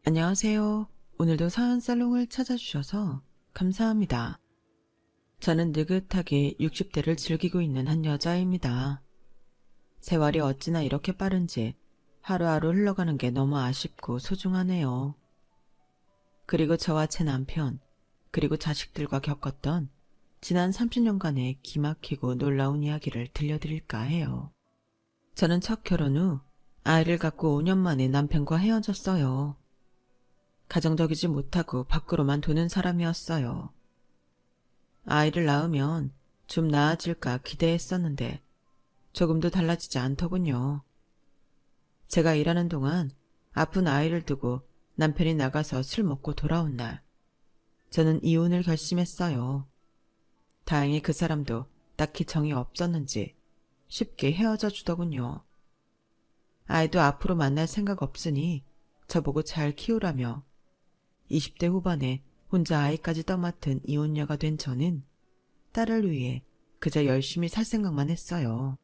안녕하세요. 오늘도 사연살롱을 찾아주셔서 감사합니다. 저는 느긋하게 60대를 즐기고 있는 한 여자입니다. 세월이 어찌나 이렇게 빠른지 하루하루 흘러가는 게 너무 아쉽고 소중하네요. 그리고 저와 제 남편, 그리고 자식들과 겪었던 지난 30년간의 기막히고 놀라운 이야기를 들려드릴까 해요. 저는 첫 결혼 후 아이를 갖고 5년 만에 남편과 헤어졌어요. 가정적이지 못하고 밖으로만 도는 사람이었어요. 아이를 낳으면 좀 나아질까 기대했었는데 조금도 달라지지 않더군요. 제가 일하는 동안 아픈 아이를 두고 남편이 나가서 술 먹고 돌아온 날, 저는 이혼을 결심했어요. 다행히 그 사람도 딱히 정이 없었는지 쉽게 헤어져 주더군요. 아이도 앞으로 만날 생각 없으니 저보고 잘 키우라며 20대 후반에 혼자 아이까지 떠맡은 이혼녀가 된 저는 딸을 위해 그저 열심히 살 생각만 했어요.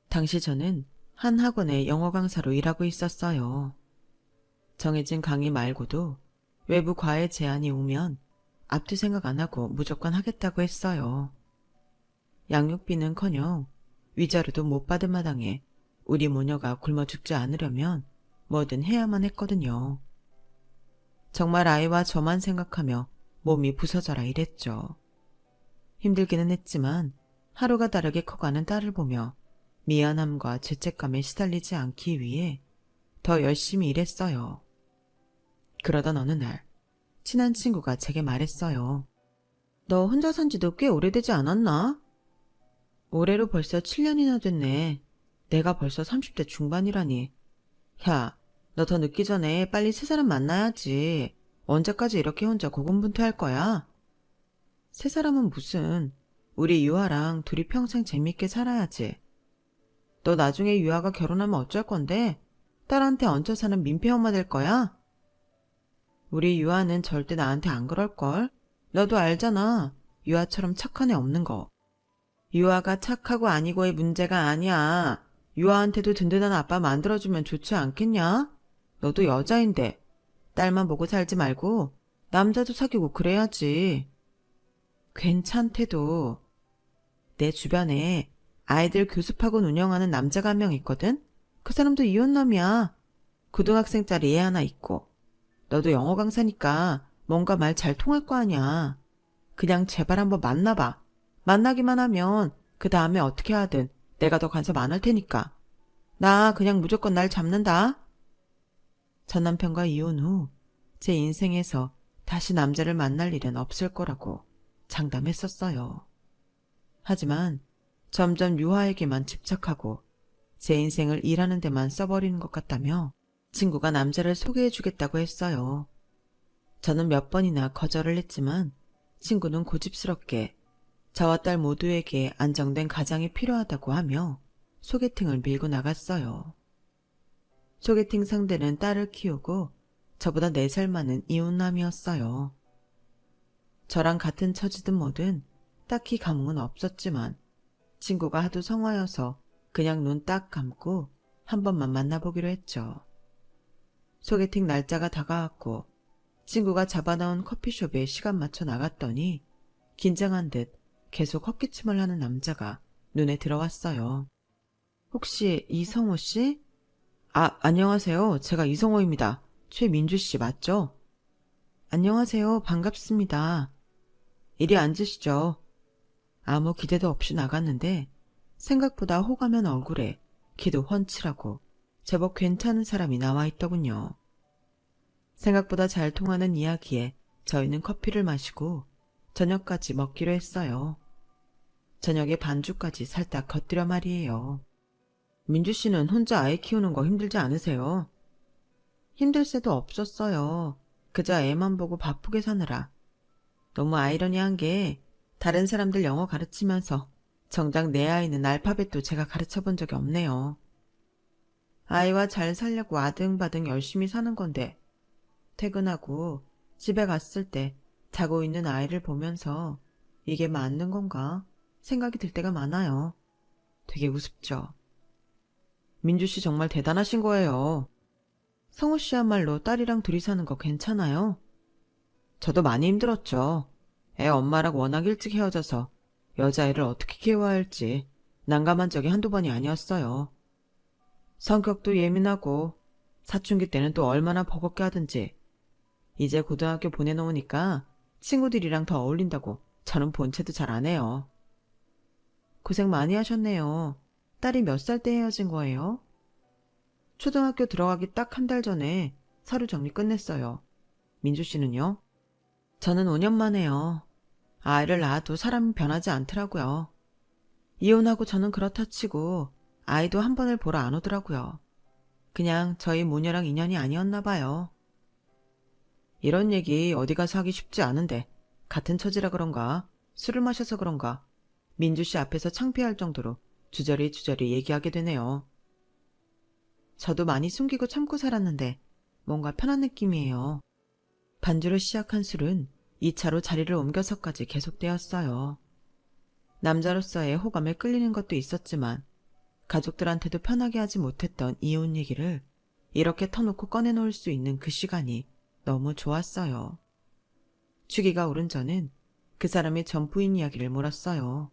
당시 저는 한 학원의 영어 강사로 일하고 있었어요. 정해진 강의 말고도 외부 과외 제안이 오면 앞뒤 생각 안 하고 무조건 하겠다고 했어요. 양육비는커녕 위자료도 못 받은 마당에 우리 모녀가 굶어 죽지 않으려면 뭐든 해야만 했거든요. 정말 아이와 저만 생각하며 몸이 부서져라 이랬죠. 힘들기는 했지만 하루가 다르게 커가는 딸을 보며 미안함과 죄책감에 시달리지 않기 위해 더 열심히 일했어요. 그러던 어느 날 친한 친구가 제게 말했어요. 너 혼자 산 지도 꽤 오래되지 않았나? 올해로 벌써 7년이나 됐네. 내가 벌써 30대 중반이라니. 야, 너 더 늦기 전에 빨리 새 사람 만나야지. 언제까지 이렇게 혼자 고군분투할 거야? 새 사람은 무슨, 우리 유아랑 둘이 평생 재밌게 살아야지. 너 나중에 유아가 결혼하면 어쩔 건데? 딸한테 얹혀 사는 민폐 엄마 될 거야? 우리 유아는 절대 나한테 안 그럴걸? 너도 알잖아. 유아처럼 착한 애 없는 거. 유아가 착하고 아니고의 문제가 아니야. 유아한테도 든든한 아빠 만들어주면 좋지 않겠냐? 너도 여자인데 딸만 보고 살지 말고 남자도 사귀고 그래야지. 괜찮대도. 내 주변에 아이들 교습학원 운영하는 남자가 한 명 있거든? 그 사람도 이혼남이야. 고등학생짜리 애 하나 있고. 너도 영어 강사니까 뭔가 말 잘 통할 거 아니야. 그냥 제발 한번 만나봐. 만나기만 하면 그 다음에 어떻게 하든 내가 더 간섭 안 할 테니까. 나 그냥 무조건 날 잡는다. 전 남편과 이혼 후 제 인생에서 다시 남자를 만날 일은 없을 거라고 장담했었어요. 하지만 점점 유아에게만 집착하고 제 인생을 일하는 데만 써버리는 것 같다며 친구가 남자를 소개해주겠다고 했어요. 저는 몇 번이나 거절을 했지만 친구는 고집스럽게 저와 딸 모두에게 안정된 가장이 필요하다고 하며 소개팅을 밀고 나갔어요. 소개팅 상대는 딸을 키우고 저보다 4살 많은 이혼남이었어요. 저랑 같은 처지든 뭐든 딱히 감흥은 없었지만 친구가 하도 성화여서 그냥 눈 딱 감고 한 번만 만나보기로 했죠. 소개팅 날짜가 다가왔고 친구가 잡아놓은 커피숍에 시간 맞춰 나갔더니 긴장한 듯 계속 헛기침을 하는 남자가 눈에 들어왔어요. 혹시 이성호 씨? 안녕하세요. 제가 이성호입니다. 최민주 씨 맞죠? 안녕하세요. 반갑습니다. 이리 앉으시죠. 아무 기대도 없이 나갔는데 생각보다 호감한 얼굴에 키도 훤칠하고 제법 괜찮은 사람이 나와 있더군요. 생각보다 잘 통하는 이야기에 저희는 커피를 마시고 저녁까지 먹기로 했어요. 저녁에 반주까지 살짝 곁들여 말이에요. 민주 씨는 혼자 아이 키우는 거 힘들지 않으세요? 힘들 새도 없었어요. 그저 애만 보고 바쁘게 사느라. 너무 아이러니한 게 다른 사람들 영어 가르치면서 정작 내 아이는 알파벳도 제가 가르쳐 본 적이 없네요. 아이와 잘 살려고 아등바등 열심히 사는 건데 퇴근하고 집에 갔을 때 자고 있는 아이를 보면서 이게 맞는 건가 생각이 들 때가 많아요. 되게 우습죠. 민주 씨 정말 대단하신 거예요. 성우 씨야말로 딸이랑 둘이 사는 거 괜찮아요? 저도 많이 힘들었죠. 애 엄마랑 워낙 일찍 헤어져서 여자애를 어떻게 키워야 할지 난감한 적이 한두 번이 아니었어요. 성격도 예민하고 사춘기 때는 또 얼마나 버겁게 하든지 이제 고등학교 보내놓으니까 친구들이랑 더 어울린다고 저는 본체도 잘 안 해요. 고생 많이 하셨네요. 딸이 몇 살 때 헤어진 거예요? 초등학교 들어가기 딱 한 달 전에 서류 정리 끝냈어요. 민주 씨는요? 저는 5년 만에요. 아이를 낳아도 사람이 변하지 않더라고요. 이혼하고 저는 그렇다 치고 아이도 한 번을 보러 안 오더라고요. 그냥 저희 모녀랑 인연이 아니었나 봐요. 이런 얘기 어디 가서 하기 쉽지 않은데 같은 처지라 그런가 술을 마셔서 그런가 민주 씨 앞에서 창피할 정도로 주저리 얘기하게 되네요. 저도 많이 숨기고 참고 살았는데 뭔가 편한 느낌이에요. 반주를 시작한 술은 2차로 자리를 옮겨서까지 계속되었어요. 남자로서의 호감에 끌리는 것도 있었지만 가족들한테도 편하게 하지 못했던 이혼 얘기를 이렇게 터놓고 꺼내놓을 수 있는 그 시간이 너무 좋았어요. 취기가 오른 저는 그 사람의 전 부인 이야기를 몰았어요.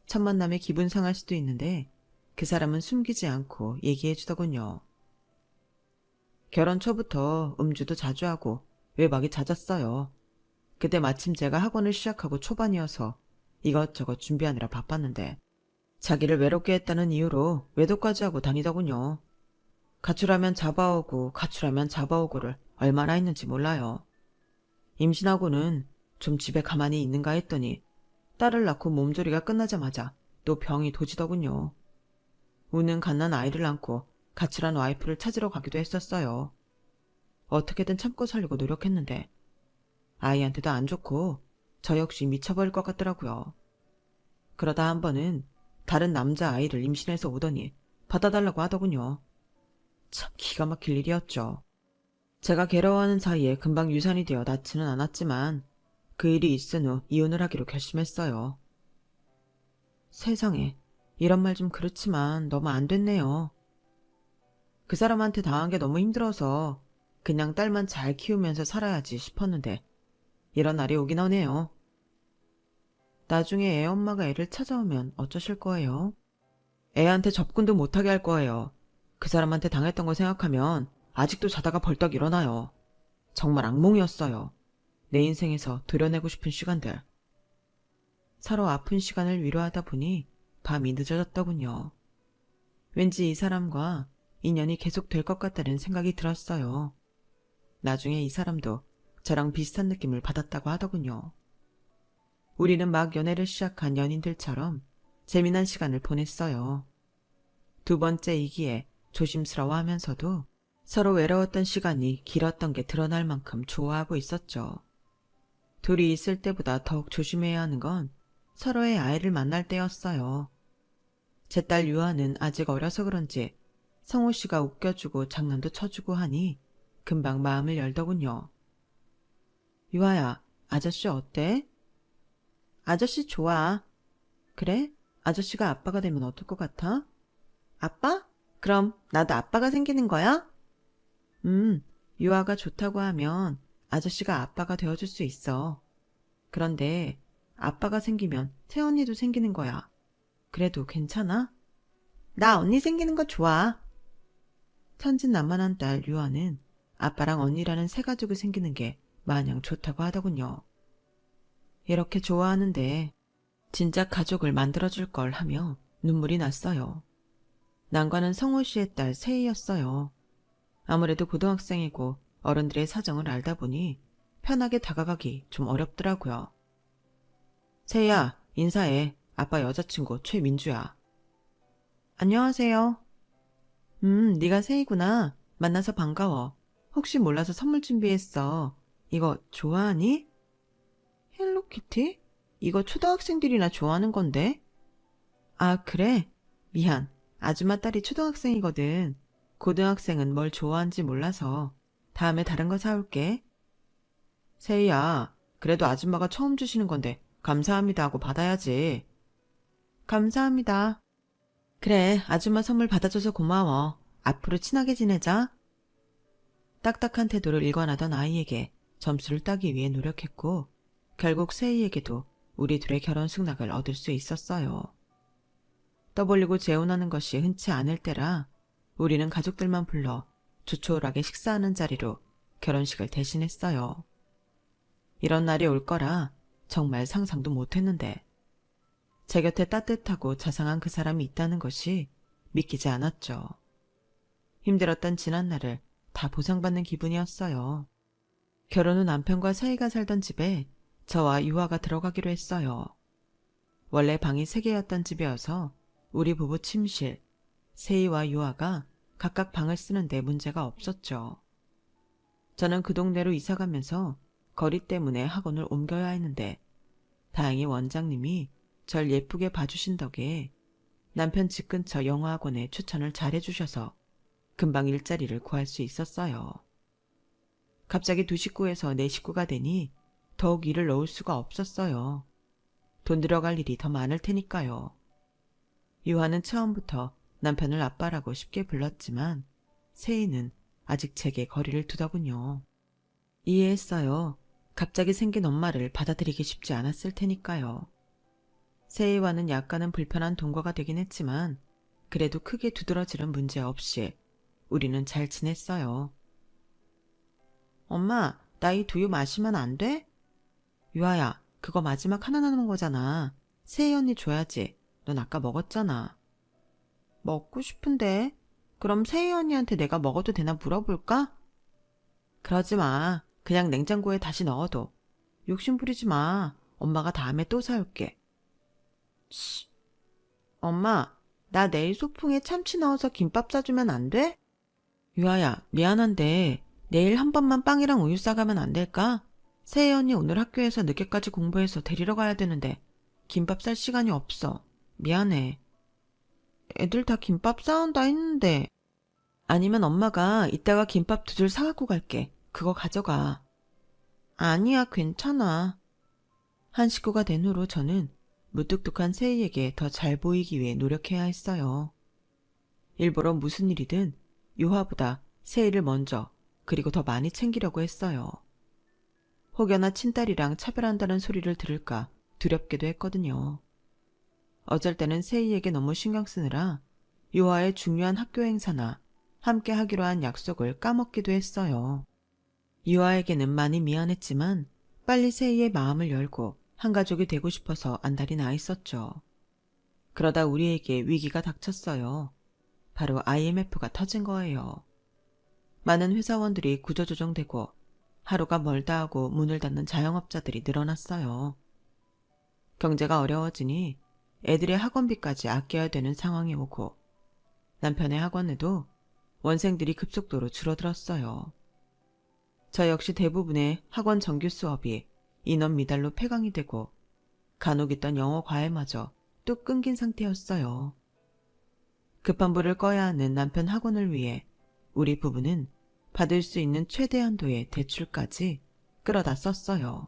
첫 만남에 기분 상할 수도 있는데 그 사람은 숨기지 않고 얘기해 주더군요. 결혼 초부터 음주도 자주 하고 외박이 잦았어요. 그때 마침 제가 학원을 시작하고 초반이어서 이것저것 준비하느라 바빴는데 자기를 외롭게 했다는 이유로 외도까지 하고 다니더군요. 가출하면 잡아오고 가출하면 잡아오고를 얼마나 했는지 몰라요. 임신하고는 좀 집에 가만히 있는가 했더니 딸을 낳고 몸조리가 끝나자마자 또 병이 도지더군요. 우는 갓난 아이를 안고 가출한 와이프를 찾으러 가기도 했었어요. 어떻게든 참고 살려고 노력했는데 아이한테도 안 좋고 저 역시 미쳐버릴 것 같더라고요. 그러다 한 번은 다른 남자 아이를 임신해서 오더니 받아달라고 하더군요. 참 기가 막힐 일이었죠. 제가 괴로워하는 사이에 금방 유산이 되어 낳지는 않았지만 그 일이 있은 후 이혼을 하기로 결심했어요. 세상에, 이런 말 좀 그렇지만 너무 안 됐네요. 그 사람한테 당한 게 너무 힘들어서 그냥 딸만 잘 키우면서 살아야지 싶었는데 이런 날이 오긴 하네요. 나중에 애 엄마가 애를 찾아오면 어쩌실 거예요? 애한테 접근도 못하게 할 거예요. 그 사람한테 당했던 거 생각하면 아직도 자다가 벌떡 일어나요. 정말 악몽이었어요. 내 인생에서 도려내고 싶은 시간들. 서로 아픈 시간을 위로하다 보니 밤이 늦어졌더군요. 왠지 이 사람과 인연이 계속될 것 같다는 생각이 들었어요. 나중에 이 사람도 저랑 비슷한 느낌을 받았다고 하더군요. 우리는 막 연애를 시작한 연인들처럼 재미난 시간을 보냈어요. 두 번째이기에 조심스러워하면서도 서로 외로웠던 시간이 길었던 게 드러날 만큼 좋아하고 있었죠. 둘이 있을 때보다 더욱 조심해야 하는 건 서로의 아이를 만날 때였어요. 제 딸 유아는 아직 어려서 그런지 성우 씨가 웃겨주고 장난도 쳐주고 하니 금방 마음을 열더군요. 유아야, 아저씨 어때? 아저씨 좋아. 그래? 아저씨가 아빠가 되면 어떨 것 같아? 아빠? 그럼 나도 아빠가 생기는 거야? 유아가 좋다고 하면 아저씨가 아빠가 되어줄 수 있어. 그런데 아빠가 생기면 새언니도 생기는 거야. 그래도 괜찮아? 나 언니 생기는 거 좋아. 천진난만한 딸 유아는 아빠랑 언니라는 새 가족이 생기는 게 마냥 좋다고 하더군요. 이렇게 좋아하는데 진짜 가족을 만들어줄 걸 하며 눈물이 났어요. 난과는 성우 씨의 딸 세희였어요. 아무래도 고등학생이고 어른들의 사정을 알다 보니 편하게 다가가기 좀 어렵더라고요. 세희야, 인사해. 아빠 여자친구 최민주야. 안녕하세요. 네가 세희구나. 만나서 반가워. 혹시 몰라서 선물 준비했어. 이거 좋아하니? 헬로키티? 이거 초등학생들이나 좋아하는 건데? 아, 그래? 미안. 아줌마 딸이 초등학생이거든. 고등학생은 뭘 좋아하는지 몰라서 다음에 다른 거 사올게. 세희야, 그래도 아줌마가 처음 주시는 건데 감사합니다 하고 받아야지. 감사합니다. 그래, 아줌마 선물 받아줘서 고마워. 앞으로 친하게 지내자. 딱딱한 태도를 일관하던 아이에게 점수를 따기 위해 노력했고 결국 세이에게도 우리 둘의 결혼 승낙을 얻을 수 있었어요. 떠벌리고 재혼하는 것이 흔치 않을 때라 우리는 가족들만 불러 조촐하게 식사하는 자리로 결혼식을 대신했어요. 이런 날이 올 거라 정말 상상도 못했는데 제 곁에 따뜻하고 자상한 그 사람이 있다는 것이 믿기지 않았죠. 힘들었던 지난날을 다 보상받는 기분이었어요. 결혼 후 남편과 사이가 살던 집에 저와 유아가 들어가기로 했어요. 원래 방이 3개였던 집이어서 우리 부부 침실, 세이와 유아가 각각 방을 쓰는데 문제가 없었죠. 저는 그 동네로 이사가면서 거리 때문에 학원을 옮겨야 했는데 다행히 원장님이 절 예쁘게 봐주신 덕에 남편 집 근처 영어학원에 추천을 잘해주셔서 금방 일자리를 구할 수 있었어요. 갑자기 2식구에서 4식구가 되니 더욱 일을 넣을 수가 없었어요. 돈 들어갈 일이 더 많을 테니까요. 유아는 처음부터 남편을 아빠라고 쉽게 불렀지만 세이는 아직 제게 거리를 두더군요. 이해했어요. 갑자기 생긴 엄마를 받아들이기 쉽지 않았을 테니까요. 세이와는 약간은 불편한 동거가 되긴 했지만 그래도 크게 두드러지는 문제 없이 우리는 잘 지냈어요. 엄마, 나 이 두유 마시면 안 돼? 유아야, 그거 마지막 하나 남은 거잖아. 세이 언니 줘야지. 넌 아까 먹었잖아. 먹고 싶은데. 그럼 세이 언니한테 내가 먹어도 되나 물어볼까? 그러지 마. 그냥 냉장고에 다시 넣어둬. 욕심 부리지 마. 엄마가 다음에 또 사올게. 치. 엄마, 나 내일 소풍에 참치 넣어서 김밥 싸주면 안 돼? 유아야, 미안한데 내일 한 번만 빵이랑 우유 싸가면 안 될까? 세희 언니 오늘 학교에서 늦게까지 공부해서 데리러 가야 되는데 김밥 쌀 시간이 없어. 미안해. 애들 다 김밥 싸온다 했는데. 아니면 엄마가 이따가 김밥 2줄 사갖고 갈게. 그거 가져가. 아니야, 괜찮아. 한 식구가 된 후로 저는 무뚝뚝한 세희에게 더 잘 보이기 위해 노력해야 했어요. 일부러 무슨 일이든 유아보다 세희를 먼저 그리고 더 많이 챙기려고 했어요. 혹여나 친딸이랑 차별한다는 소리를 들을까 두렵기도 했거든요. 어쩔 때는 세희에게 너무 신경 쓰느라 유아의 중요한 학교 행사나 함께 하기로 한 약속을 까먹기도 했어요. 유아에게는 많이 미안했지만 빨리 세희의 마음을 열고 한 가족이 되고 싶어서 안달이 나 있었죠. 그러다 우리에게 위기가 닥쳤어요. 바로 IMF가 터진 거예요. 많은 회사원들이 구조조정되고 하루가 멀다 하고 문을 닫는 자영업자들이 늘어났어요. 경제가 어려워지니 애들의 학원비까지 아껴야 되는 상황이 오고 남편의 학원에도 원생들이 급속도로 줄어들었어요. 저 역시 대부분의 학원 정규 수업이 인원 미달로 폐강이 되고 간혹 있던 영어 과외마저 뚝 끊긴 상태였어요. 급한 불을 꺼야 하는 남편 학원을 위해 우리 부부는 받을 수 있는 최대 한도의 대출까지 끌어다 썼어요.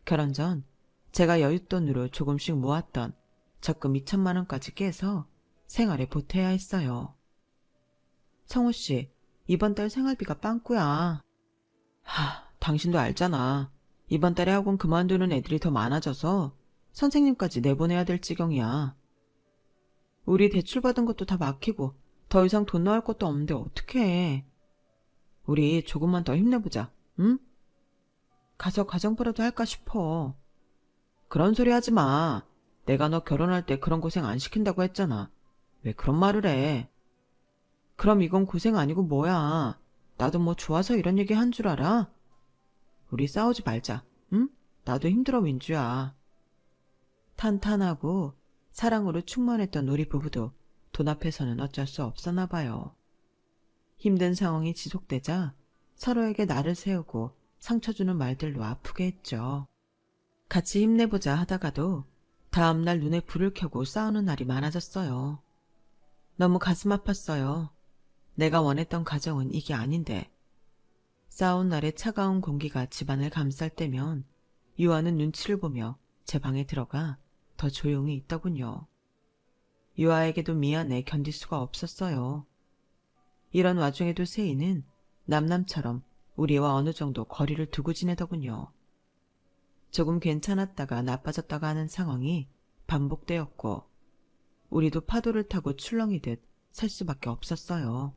결혼 전 제가 여윳돈으로 조금씩 모았던 적금 2천만 원까지 깨서 생활에 보태야 했어요. 성우씨, 이번 달 생활비가 빵꾸야. 당신도 알잖아. 이번 달에 학원 그만두는 애들이 더 많아져서 선생님까지 내보내야 될 지경이야. 우리 대출받은 것도 다 막히고 더 이상 돈 나올 것도 없는데 어떡해. 우리 조금만 더 힘내보자, 응? 가서 가정부라도 할까 싶어. 그런 소리 하지 마. 내가 너 결혼할 때 그런 고생 안 시킨다고 했잖아. 왜 그런 말을 해? 그럼 이건 고생 아니고 뭐야. 나도 뭐 좋아서 이런 얘기 한 줄 알아? 우리 싸우지 말자, 응? 나도 힘들어, 민주야. 탄탄하고 사랑으로 충만했던 우리 부부도 돈 앞에서는 어쩔 수 없었나 봐요. 힘든 상황이 지속되자 서로에게 날을 세우고 상처 주는 말들로 아프게 했죠. 같이 힘내보자 하다가도 다음날 눈에 불을 켜고 싸우는 날이 많아졌어요. 너무 가슴 아팠어요. 내가 원했던 가정은 이게 아닌데. 싸운 날의 차가운 공기가 집안을 감쌀 때면 유아는 눈치를 보며 제 방에 들어가 더 조용히 있더군요. 유아에게도 미안해 견딜 수가 없었어요. 이런 와중에도 세이는 남남처럼 우리와 어느 정도 거리를 두고 지내더군요. 조금 괜찮았다가 나빠졌다가 하는 상황이 반복되었고 우리도 파도를 타고 출렁이듯 살 수밖에 없었어요.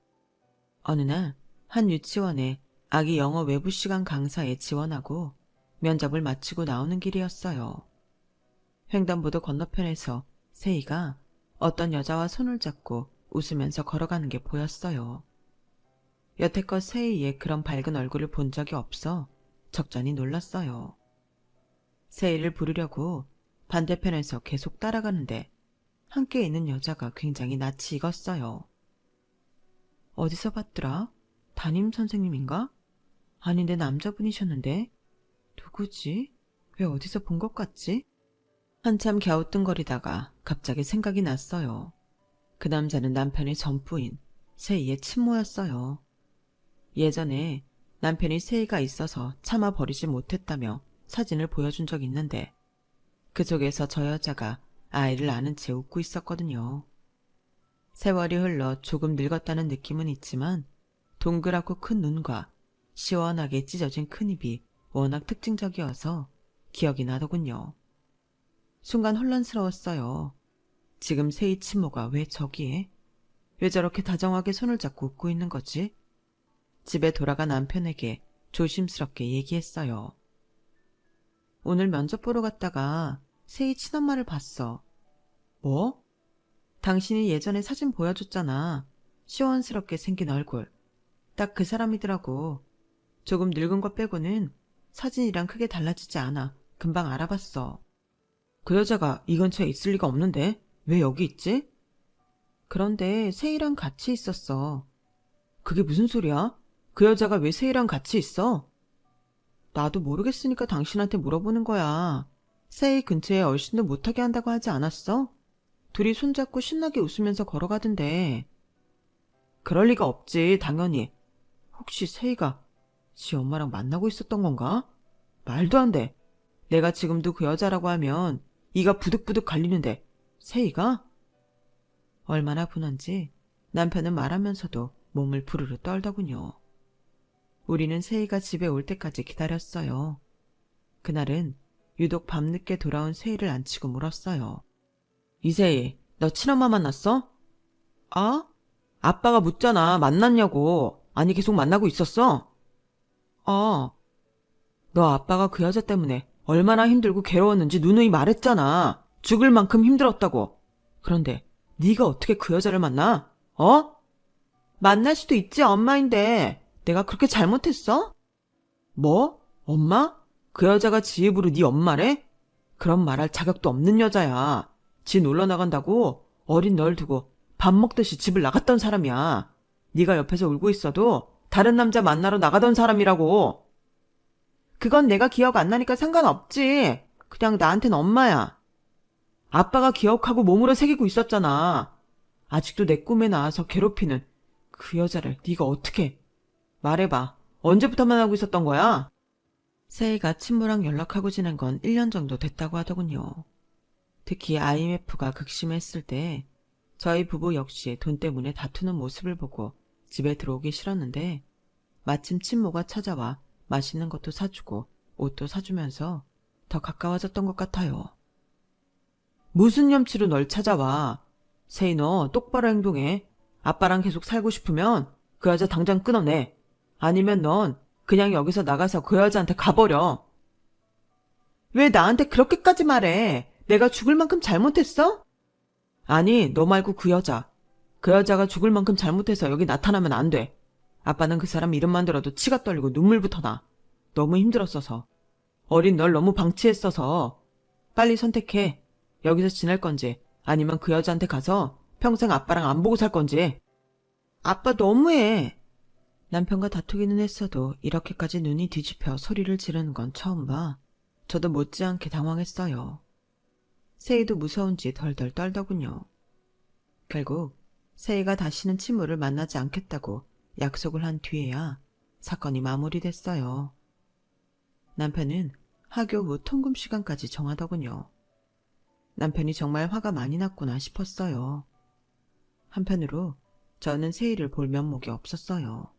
어느 날 한 유치원에 아기 영어 외부 시간 강사에 지원하고 면접을 마치고 나오는 길이었어요. 횡단보도 건너편에서 세이가 어떤 여자와 손을 잡고 웃으면서 걸어가는 게 보였어요. 여태껏 세이의 그런 밝은 얼굴을 본 적이 없어 적잖이 놀랐어요. 세이를 부르려고 반대편에서 계속 따라가는데 함께 있는 여자가 굉장히 낯이 익었어요. 어디서 봤더라? 담임 선생님인가? 아닌데 남자분이셨는데? 누구지? 왜 어디서 본 것 같지? 한참 갸우뚱거리다가 갑자기 생각이 났어요. 그 남자는 남편의 전부인 세이의 친모였어요. 예전에 남편이 세이가 있어서 참아 버리지 못했다며 사진을 보여준 적이 있는데 그 속에서 저 여자가 아이를 안은 채 웃고 있었거든요. 세월이 흘러 조금 늙었다는 느낌은 있지만 동그랗고 큰 눈과 시원하게 찢어진 큰 입이 워낙 특징적이어서 기억이 나더군요. 순간 혼란스러웠어요. 지금 세이 친모가 왜 저기에? 왜 저렇게 다정하게 손을 잡고 웃고 있는 거지? 집에 돌아가 남편에게 조심스럽게 얘기했어요. 오늘 면접 보러 갔다가 세이 친엄마를 봤어. 뭐? 당신이 예전에 사진 보여줬잖아. 시원스럽게 생긴 얼굴. 딱 그 사람이더라고. 조금 늙은 것 빼고는 사진이랑 크게 달라지지 않아. 금방 알아봤어. 그 여자가 이 근처에 있을 리가 없는데 왜 여기 있지? 그런데 세이랑 같이 있었어. 그게 무슨 소리야? 그 여자가 왜 세이랑 같이 있어? 나도 모르겠으니까 당신한테 물어보는 거야. 세이 근처에 얼씬도 못하게 한다고 하지 않았어? 둘이 손잡고 신나게 웃으면서 걸어가던데. 그럴 리가 없지, 당연히. 혹시 세이가 지 엄마랑 만나고 있었던 건가? 말도 안 돼. 내가 지금도 그 여자라고 하면 이가 부득부득 갈리는데 세이가? 얼마나 분한지 남편은 말하면서도 몸을 부르르 떨더군요. 우리는 세이가 집에 올 때까지 기다렸어요. 그날은 유독 밤늦게 돌아온 세이를 안치고 물었어요. 이세이, 너 친엄마 만났어? 아? 아빠가 묻잖아. 만났냐고. 아니 계속 만나고 있었어? 너 아빠가 그 여자 때문에 얼마나 힘들고 괴로웠는지 누누이 말했잖아. 죽을 만큼 힘들었다고. 그런데 네가 어떻게 그 여자를 만나? 만날 수도 있지 엄마인데 내가 그렇게 잘못했어? 뭐? 엄마? 그 여자가 지 입으로 네 엄마래? 그런 말할 자격도 없는 여자야. 지 놀러 나간다고 어린 널 두고 밥 먹듯이 집을 나갔던 사람이야. 네가 옆에서 울고 있어도 다른 남자 만나러 나가던 사람이라고. 그건 내가 기억 안 나니까 상관없지. 그냥 나한텐 엄마야. 아빠가 기억하고 몸으로 새기고 있었잖아. 아직도 내 꿈에 나와서 괴롭히는 그 여자를 네가 어떻게. 말해봐. 언제부터 만나고 있었던 거야? 세이가 친모랑 연락하고 지낸 건 1년 정도 됐다고 하더군요. 특히 IMF가 극심했을 때 저희 부부 역시 돈 때문에 다투는 모습을 보고 집에 들어오기 싫었는데 마침 친모가 찾아와 맛있는 것도 사주고 옷도 사주면서 더 가까워졌던 것 같아요. 무슨 염치로 널 찾아와. 세이 너 똑바로 행동해. 아빠랑 계속 살고 싶으면 그 여자 당장 끊어내. 아니면 넌 그냥 여기서 나가서 그 여자한테 가버려. 왜 나한테 그렇게까지 말해? 내가 죽을 만큼 잘못했어? 아니, 너 말고 그 여자. 그 여자가 죽을 만큼 잘못해서 여기 나타나면 안 돼. 아빠는 그 사람 이름만 들어도 치가 떨리고 눈물부터 나. 너무 힘들었어서. 어린 널 너무 방치했어서. 빨리 선택해. 여기서 지낼 건지 아니면 그 여자한테 가서 평생 아빠랑 안 보고 살 건지. 아빠 너무해. 남편과 다투기는 했어도 이렇게까지 눈이 뒤집혀 소리를 지르는 건 처음 봐. 저도 못지않게 당황했어요. 세이도 무서운지 덜덜 떨더군요. 결국 세이가 다시는 친모를 만나지 않겠다고 약속을 한 뒤에야 사건이 마무리됐어요. 남편은 하교 후 통금 시간까지 정하더군요. 남편이 정말 화가 많이 났구나 싶었어요. 한편으로 저는 세이를 볼 면목이 없었어요.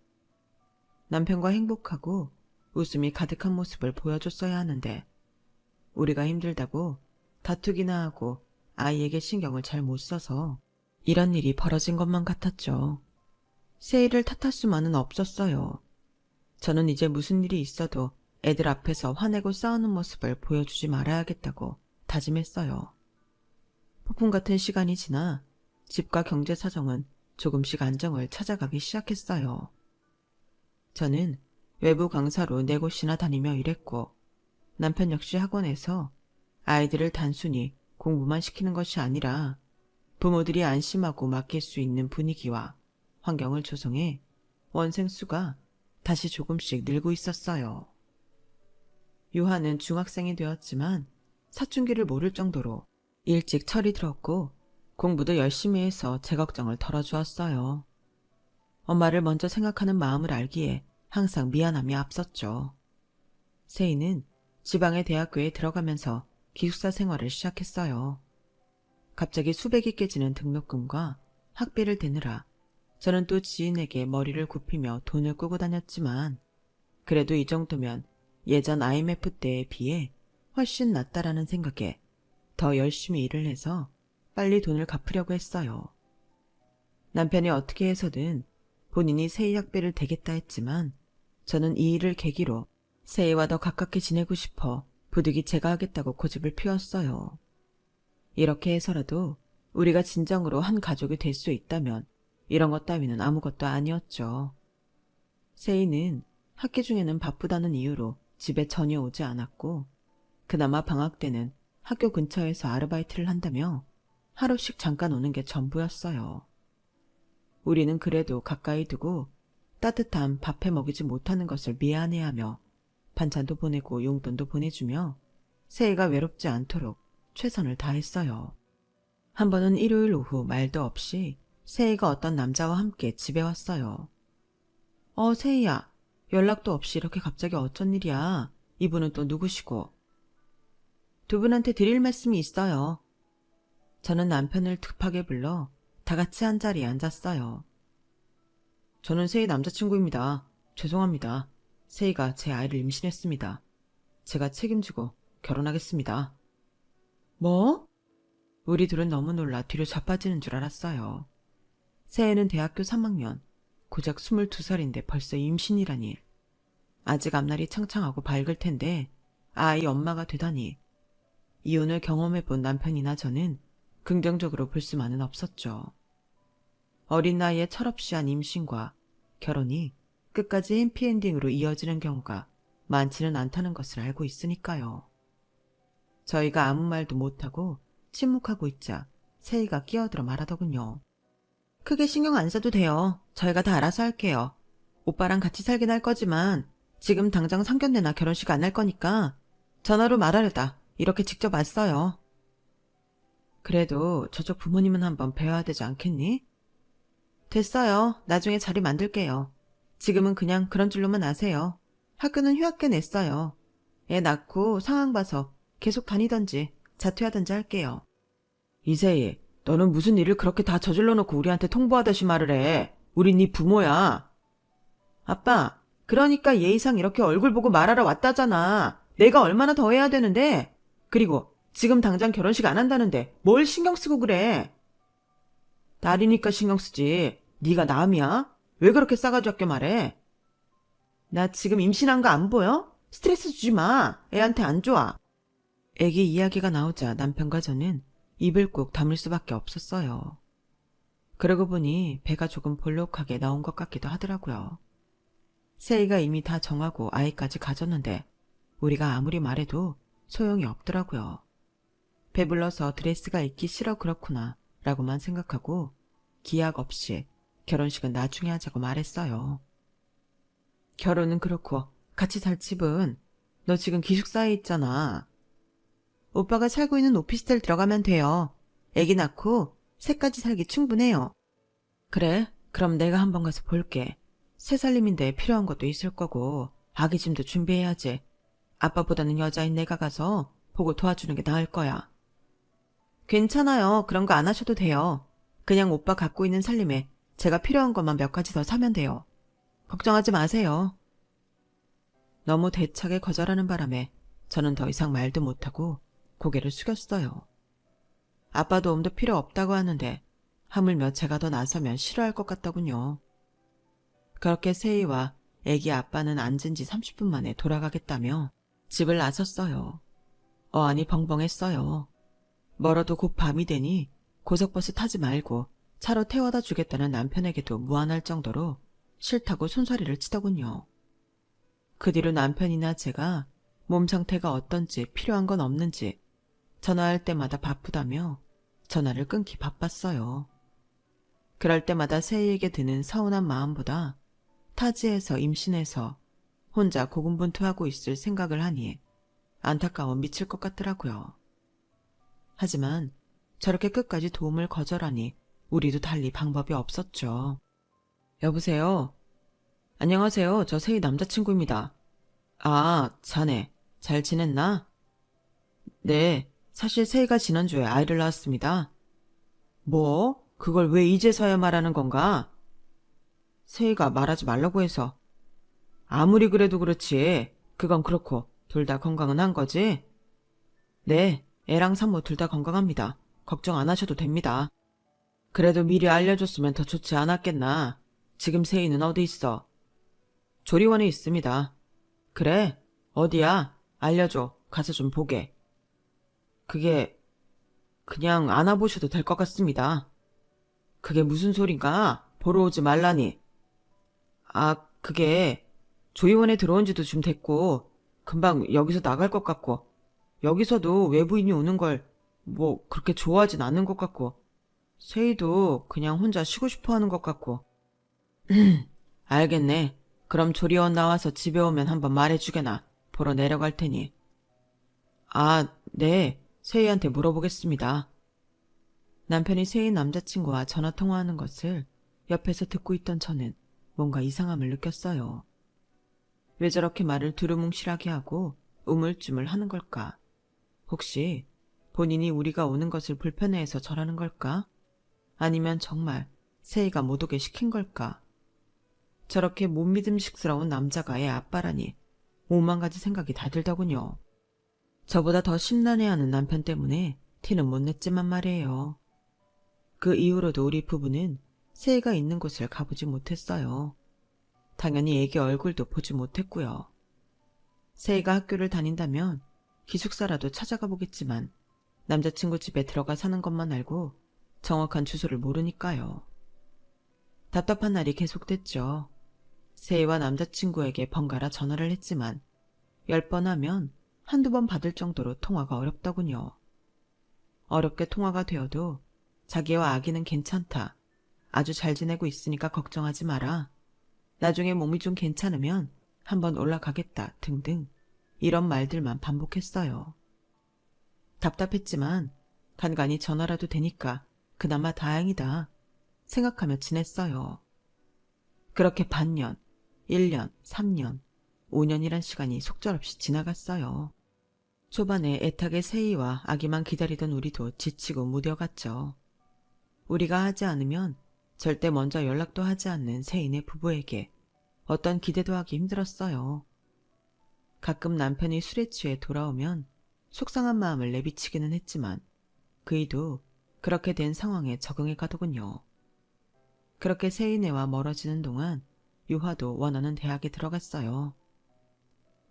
남편과 행복하고 웃음이 가득한 모습을 보여줬어야 하는데 우리가 힘들다고 다투기나 하고 아이에게 신경을 잘 못 써서 이런 일이 벌어진 것만 같았죠. 세이를 탓할 수만은 없었어요. 저는 이제 무슨 일이 있어도 애들 앞에서 화내고 싸우는 모습을 보여주지 말아야겠다고 다짐했어요. 폭풍 같은 시간이 지나 집과 경제 사정은 조금씩 안정을 찾아가기 시작했어요. 저는 외부 강사로 4곳이나 다니며 일했고 남편 역시 학원에서 아이들을 단순히 공부만 시키는 것이 아니라 부모들이 안심하고 맡길 수 있는 분위기와 환경을 조성해 원생 수가 다시 조금씩 늘고 있었어요. 유하는 중학생이 되었지만 사춘기를 모를 정도로 일찍 철이 들었고 공부도 열심히 해서 제 걱정을 덜어주었어요. 엄마를 먼저 생각하는 마음을 알기에 항상 미안함이 앞섰죠. 세이는 지방의 대학교에 들어가면서 기숙사 생활을 시작했어요. 갑자기 수백이 깨지는 등록금과 학비를 대느라 저는 또 지인에게 머리를 굽히며 돈을 꾸고 다녔지만 그래도 이 정도면 예전 IMF 때에 비해 훨씬 낫다라는 생각에 더 열심히 일을 해서 빨리 돈을 갚으려고 했어요. 남편이 어떻게 해서든 본인이 세이 학비를 대겠다 했지만 저는 이 일을 계기로 세이와 더 가깝게 지내고 싶어 부득이 제가 하겠다고 고집을 피웠어요. 이렇게 해서라도 우리가 진정으로 한 가족이 될 수 있다면 이런 것 따위는 아무것도 아니었죠. 세이는 학기 중에는 바쁘다는 이유로 집에 전혀 오지 않았고 그나마 방학 때는 학교 근처에서 아르바이트를 한다며 하루씩 잠깐 오는 게 전부였어요. 우리는 그래도 가까이 두고 따뜻한 밥해 먹이지 못하는 것을 미안해하며 반찬도 보내고 용돈도 보내주며 세이가 외롭지 않도록 최선을 다했어요. 한 번은 일요일 오후 말도 없이 세이가 어떤 남자와 함께 집에 왔어요. 세이야. 연락도 없이 이렇게 갑자기 어쩐 일이야. 이분은 또 누구시고? 두 분한테 드릴 말씀이 있어요. 저는 남편을 급하게 불러 다 같이 한 자리에 앉았어요. 저는 세이 남자친구입니다. 죄송합니다. 세이가 제 아이를 임신했습니다. 제가 책임지고 결혼하겠습니다. 뭐? 우리 둘은 너무 놀라 뒤로 자빠지는 줄 알았어요. 세이는 대학교 3학년, 고작 22살인데 벌써 임신이라니. 아직 앞날이 창창하고 밝을 텐데 아이 엄마가 되다니. 이혼을 경험해본 남편이나 저는 긍정적으로 볼 수만은 없었죠. 어린 나이에 철없이 한 임신과 결혼이 끝까지 해피엔딩으로 이어지는 경우가 많지는 않다는 것을 알고 있으니까요. 저희가 아무 말도 못하고 침묵하고 있자 세이가 끼어들어 말하더군요. 크게 신경 안 써도 돼요. 저희가 다 알아서 할게요. 오빠랑 같이 살긴 할 거지만 지금 당장 상견례나 결혼식 안 할 거니까 전화로 말하려다 이렇게 직접 왔어요. 그래도 저쪽 부모님은 한번 뵈어야 되지 않겠니? 됐어요. 나중에 자리 만들게요. 지금은 그냥 그런 줄로만 아세요. 학교는 휴학계 냈어요. 애 낳고 상황 봐서 계속 다니던지 자퇴하던지 할게요. 이세희, 너는 무슨 일을 그렇게 다 저질러 놓고 우리한테 통보하듯이 말을 해. 우린 네 부모야. 아빠, 그러니까 예의상 이렇게 얼굴 보고 말하러 왔다잖아. 내가 얼마나 더 해야 되는데. 그리고 지금 당장 결혼식 안 한다는데 뭘 신경 쓰고 그래. 딸이니까 신경 쓰지. 네가 남이야? 왜 그렇게 싸가지 없게 말해? 나 지금 임신한 거 안 보여? 스트레스 주지 마. 애한테 안 좋아. 애기 이야기가 나오자 남편과 저는 입을 꾹 다물 수밖에 없었어요. 그러고 보니 배가 조금 볼록하게 나온 것 같기도 하더라고요. 세이가 이미 다 정하고 아이까지 가졌는데 우리가 아무리 말해도 소용이 없더라고요. 배불러서 드레스가 입기 싫어 그렇구나 라고만 생각하고 기약 없이 결혼식은 나중에 하자고 말했어요. 결혼은 그렇고 같이 살 집은 너 지금 기숙사에 있잖아. 오빠가 살고 있는 오피스텔 들어가면 돼요. 애기 낳고 새까지 살기 충분해요. 그래? 그럼 내가 한번 가서 볼게. 새 살림인데 필요한 것도 있을 거고 아기 짐도 준비해야지. 아빠보다는 여자인 내가 가서 보고 도와주는 게 나을 거야. 괜찮아요. 그런 거 안 하셔도 돼요. 그냥 오빠 갖고 있는 살림에 제가 필요한 것만 몇 가지 더 사면 돼요. 걱정하지 마세요. 너무 대차게 거절하는 바람에 저는 더 이상 말도 못하고 고개를 숙였어요. 아빠 도움도 필요 없다고 하는데 하물며 제가 더 나서면 싫어할 것 같더군요. 그렇게 세희와 애기 아빠는 앉은 지 30분 만에 돌아가겠다며 집을 나섰어요. 어안이 벙벙했어요. 멀어도 곧 밤이 되니 고속버스 타지 말고 차로 태워다 주겠다는 남편에게도 무안할 정도로 싫다고 손소리를 치더군요. 그 뒤로 남편이나 제가 몸 상태가 어떤지 필요한 건 없는지 전화할 때마다 바쁘다며 전화를 끊기 바빴어요. 그럴 때마다 세희에게 드는 서운한 마음보다 타지에서 임신해서 혼자 고군분투하고 있을 생각을 하니 안타까워 미칠 것 같더라고요. 하지만 저렇게 끝까지 도움을 거절하니 우리도 달리 방법이 없었죠. 여보세요? 안녕하세요. 저 세희 남자친구입니다. 아, 자네. 잘 지냈나? 네, 사실 세희가 지난주에 아이를 낳았습니다. 뭐? 그걸 왜 이제서야 말하는 건가? 세희가 말하지 말라고 해서. 아무리 그래도 그렇지. 그건 그렇고 둘 다 건강은 한 거지? 네, 애랑 산모 둘 다 건강합니다. 걱정 안 하셔도 됩니다. 그래도 미리 알려줬으면 더 좋지 않았겠나. 지금 세희는 어디 있어? 조리원에 있습니다. 그래? 어디야? 알려줘. 가서 좀 보게. 그게 그냥 안아보셔도 될 것 같습니다. 그게 무슨 소린가? 보러 오지 말라니. 아, 그게 조리원에 들어온 지도 좀 됐고 금방 여기서 나갈 것 같고 여기서도 외부인이 오는 걸 뭐 그렇게 좋아하진 않는 것 같고 세희도 그냥 혼자 쉬고 싶어 하는 것 같고. 알겠네. 그럼 조리원 나와서 집에 오면 한번 말해주게나. 보러 내려갈 테니. 아, 네. 세희한테 물어보겠습니다. 남편이 세희 남자친구와 전화 통화하는 것을 옆에서 듣고 있던 저는 뭔가 이상함을 느꼈어요. 왜 저렇게 말을 두루뭉실하게 하고 우물쭈물 하는 걸까? 혹시 본인이 우리가 오는 것을 불편해해서 저라는 걸까? 아니면 정말 세희가 못 오게 시킨 걸까? 저렇게 못 믿음직스러운 남자가 애 아빠라니 오만 가지 생각이 다 들더군요. 저보다 더 심란해하는 남편 때문에 티는 못 냈지만 말이에요. 그 이후로도 우리 부부는 세희가 있는 곳을 가보지 못했어요. 당연히 애기 얼굴도 보지 못했고요. 세희가 학교를 다닌다면 기숙사라도 찾아가 보겠지만 남자친구 집에 들어가 사는 것만 알고 정확한 주소를 모르니까요. 답답한 날이 계속됐죠. 세희와 남자친구에게 번갈아 전화를 했지만 10번 하면 한두 번 받을 정도로 통화가 어렵더군요. 어렵게 통화가 되어도 자기와 아기는 괜찮다. 아주 잘 지내고 있으니까 걱정하지 마라. 나중에 몸이 좀 괜찮으면 한번 올라가겠다 등등 이런 말들만 반복했어요. 답답했지만 간간히 전화라도 되니까 그나마 다행이다 생각하며 지냈어요. 그렇게 반년, 1년, 3년, 5년이란 시간이 속절없이 지나갔어요. 초반에 애타게 세희와 아기만 기다리던 우리도 지치고 무뎌갔죠. 우리가 하지 않으면 절대 먼저 연락도 하지 않는 세희네 부부에게 어떤 기대도 하기 힘들었어요. 가끔 남편이 술에 취해 돌아오면 속상한 마음을 내비치기는 했지만 그이도 그렇게 된 상황에 적응해 가더군요. 그렇게 세희네와 멀어지는 동안 유화도 원하는 대학에 들어갔어요.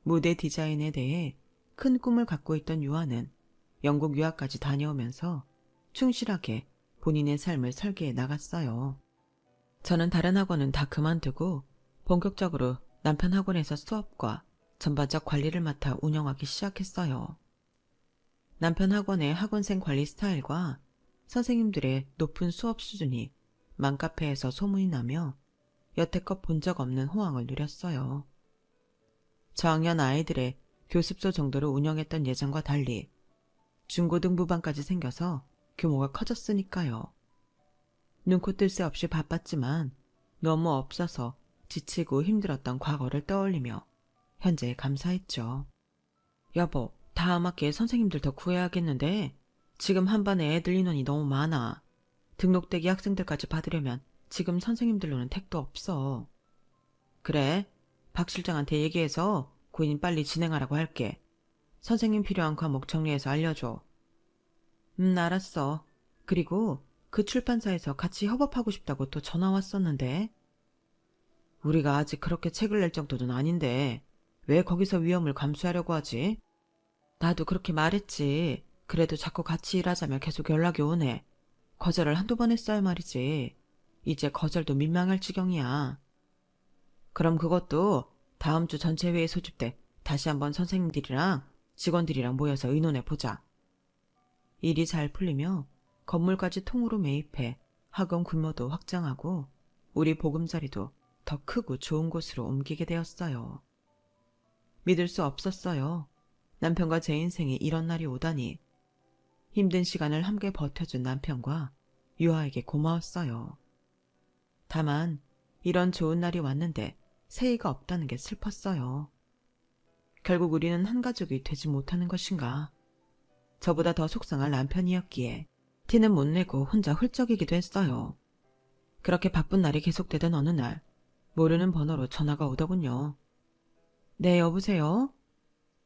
무대 디자인에 대해 큰 꿈을 갖고 있던 유화는 영국 유학까지 다녀오면서 충실하게 본인의 삶을 설계해 나갔어요. 저는 다른 학원은 다 그만두고 본격적으로 남편 학원에서 수업과 전반적 관리를 맡아 운영하기 시작했어요. 남편 학원의 학원생 관리 스타일과 선생님들의 높은 수업 수준이 맘카페에서 소문이 나며 여태껏 본 적 없는 호황을 누렸어요. 저학년 아이들의 교습소 정도로 운영했던 예전과 달리 중고등부반까지 생겨서 규모가 커졌으니까요. 눈코 뜰 새 없이 바빴지만 너무 없어서 지치고 힘들었던 과거를 떠올리며 현재에 감사했죠. 여보, 다음 학기에 선생님들 더 구해야겠는데 지금 한 반에 애들 인원이 너무 많아. 등록대기 학생들까지 받으려면 지금 선생님들로는 택도 없어. 그래. 박 실장한테 얘기해서 고인 빨리 진행하라고 할게. 선생님 필요한 과목 정리해서 알려줘. 알았어. 그리고 그 출판사에서 같이 협업하고 싶다고 또 전화 왔었는데. 우리가 아직 그렇게 책을 낼 정도는 아닌데 왜 거기서 위험을 감수하려고 하지? 나도 그렇게 말했지. 그래도 자꾸 같이 일하자며 계속 연락이 오네. 거절을 한두 번 했어야 말이지. 이제 거절도 민망할 지경이야. 그럼 그것도 다음 주 전체회의 소집 때 다시 한번 선생님들이랑 직원들이랑 모여서 의논해 보자. 일이 잘 풀리며 건물까지 통으로 매입해 학원 규모도 확장하고 우리 보금자리도 더 크고 좋은 곳으로 옮기게 되었어요. 믿을 수 없었어요. 남편과 제 인생에 이런 날이 오다니. 힘든 시간을 함께 버텨준 남편과 유아에게 고마웠어요. 다만 이런 좋은 날이 왔는데 세희가 없다는 게 슬펐어요. 결국 우리는 한 가족이 되지 못하는 것인가. 저보다 더 속상할 남편이었기에 티는 못 내고 혼자 훌쩍이기도 했어요. 그렇게 바쁜 날이 계속되던 어느 날 모르는 번호로 전화가 오더군요. 네, 여보세요?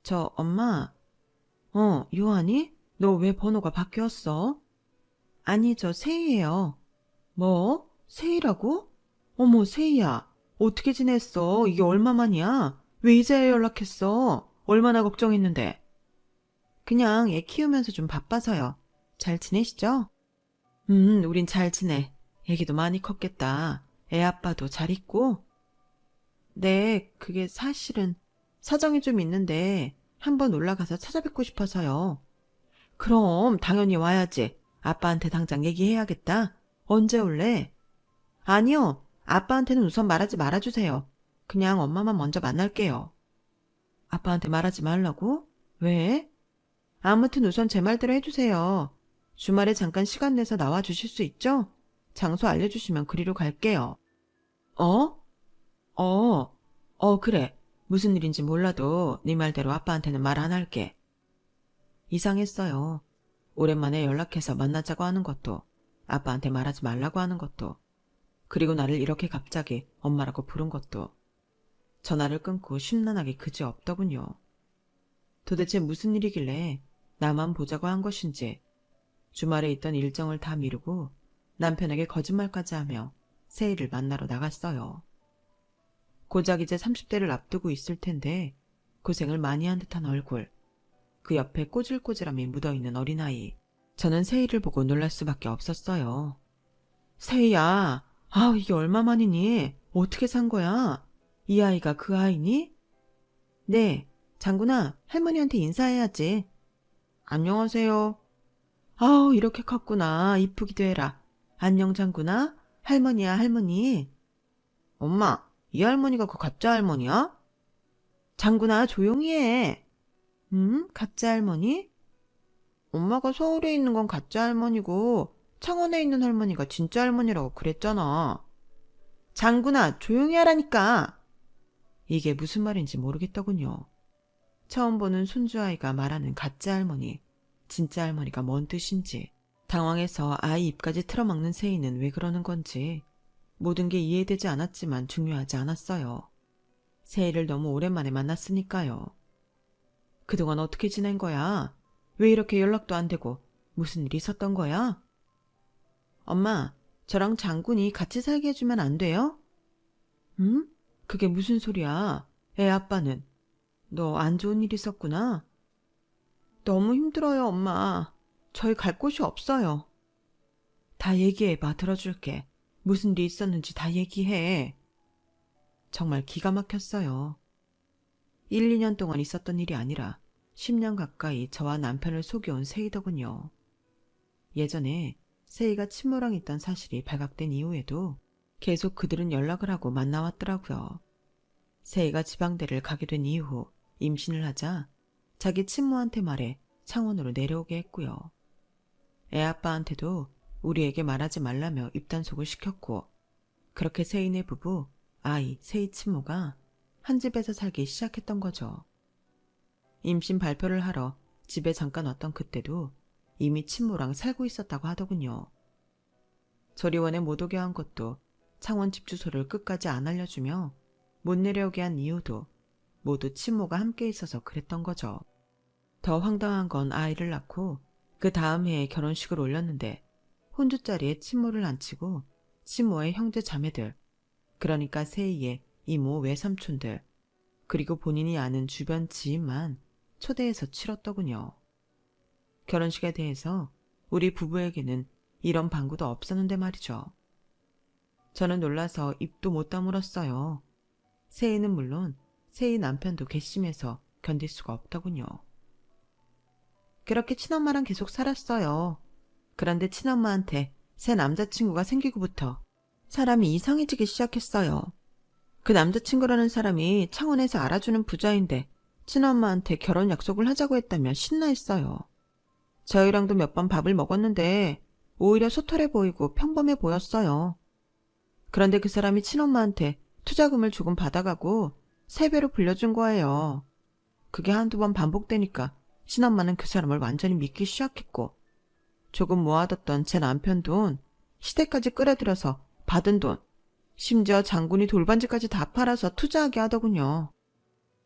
저 엄마. 요한이? 너 왜 번호가 바뀌었어? 아니, 저 세희예요. 뭐? 세희라고? 어머, 세희야. 어떻게 지냈어? 이게 얼마만이야? 왜 이제야 연락했어? 얼마나 걱정했는데. 그냥 애 키우면서 좀 바빠서요. 잘 지내시죠? 우린 잘 지내. 애기도 많이 컸겠다. 애 아빠도 잘 있고? 네, 그게 사실은 사정이 좀 있는데 한번 올라가서 찾아뵙고 싶어서요. 그럼 당연히 와야지. 아빠한테 당장 얘기해야겠다. 언제 올래? 아니요. 아빠한테는 우선 말하지 말아주세요. 그냥 엄마만 먼저 만날게요. 아빠한테 말하지 말라고? 왜? 아무튼 우선 제 말대로 해주세요. 주말에 잠깐 시간 내서 나와 주실 수 있죠? 장소 알려주시면 그리로 갈게요. 어? 그래. 무슨 일인지 몰라도 네 말대로 아빠한테는 말 안 할게. 이상했어요. 오랜만에 연락해서 만나자고 하는 것도, 아빠한테 말하지 말라고 하는 것도, 그리고 나를 이렇게 갑자기 엄마라고 부른 것도 전화를 끊고 심란하게 그지없더군요. 도대체 무슨 일이길래 나만 보자고 한 것인지 주말에 있던 일정을 다 미루고 남편에게 거짓말까지 하며 세희를 만나러 나갔어요. 고작 이제 30대를 앞두고 있을 텐데 고생을 많이 한 듯한 얼굴, 그 옆에 꼬질꼬질함이 묻어있는 어린아이. 저는 세희를 보고 놀랄 수밖에 없었어요. 세희야, 이게 얼마만이니? 어떻게 산 거야? 이 아이가 그 아이니? 네, 장군아, 할머니한테 인사해야지. 안녕하세요. 이렇게 컸구나. 이쁘기도 해라. 안녕, 장군아. 할머니야, 할머니. 엄마, 이 할머니가 그 가짜 할머니야? 장군아, 조용히 해. 가짜 할머니? 엄마가 서울에 있는 건 가짜 할머니고 창원에 있는 할머니가 진짜 할머니라고 그랬잖아. 장군아, 조용히 하라니까. 이게 무슨 말인지 모르겠더군요. 처음 보는 손주아이가 말하는 가짜 할머니, 진짜 할머니가 뭔 뜻인지. 당황해서 아이 입까지 틀어막는 세희는 왜 그러는 건지 모든 게 이해되지 않았지만 중요하지 않았어요. 세희를 너무 오랜만에 만났으니까요. 그동안 어떻게 지낸 거야? 왜 이렇게 연락도 안 되고 무슨 일이 있었던 거야? 엄마, 저랑 장군이 같이 살게 해주면 안 돼요? 그게 무슨 소리야? 애 아빠는? 너 안 좋은 일 있었구나? 너무 힘들어요, 엄마. 저희 갈 곳이 없어요. 다 얘기해봐, 들어줄게. 무슨 일이 있었는지 다 얘기해. 정말 기가 막혔어요. 1, 2년 동안 있었던 일이 아니라 10년 가까이 저와 남편을 속여온 세희더군요. 예전에 세희가 친모랑 있던 사실이 발각된 이후에도 계속 그들은 연락을 하고 만나왔더라고요. 세희가 지방대를 가게 된 이후 임신을 하자 자기 친모한테 말해 창원으로 내려오게 했고요. 애아빠한테도 우리에게 말하지 말라며 입단속을 시켰고, 그렇게 세희네 부부, 아이, 세희 친모가 한 집에서 살기 시작했던 거죠. 임신 발표를 하러 집에 잠깐 왔던 그때도 이미 친모랑 살고 있었다고 하더군요. 조리원에 못 오게 한 것도 창원 집 주소를 끝까지 안 알려주며 못 내려오게 한 이유도 모두 친모가 함께 있어서 그랬던 거죠. 더 황당한 건 아이를 낳고 그 다음 해에 결혼식을 올렸는데 혼주자리에 친모를 앉히고 친모의 형제 자매들, 그러니까 세이의 이모 외삼촌들, 그리고 본인이 아는 주변 지인만 초대해서 치렀더군요. 결혼식에 대해서 우리 부부에게는 이런 방구도 없었는데 말이죠. 저는 놀라서 입도 못 다물었어요. 세이는 물론 세이 남편도 괘씸해서 견딜 수가 없더군요. 그렇게 친엄마랑 계속 살았어요. 그런데 친엄마한테 새 남자친구가 생기고부터 사람이 이상해지기 시작했어요. 그 남자친구라는 사람이 창원에서 알아주는 부자인데 친엄마한테 결혼 약속을 하자고 했다며 신나했어요. 저희랑도 몇 번 밥을 먹었는데 오히려 소탈해 보이고 평범해 보였어요. 그런데 그 사람이 친엄마한테 투자금을 조금 받아가고 3배로 불려준 거예요. 그게 한두 번 반복되니까 친엄마는 그 사람을 완전히 믿기 시작했고, 조금 모아뒀던 제 남편 돈, 시댁까지 끌어들여서 받은 돈, 심지어 장군이 돌반지까지 다 팔아서 투자하게 하더군요.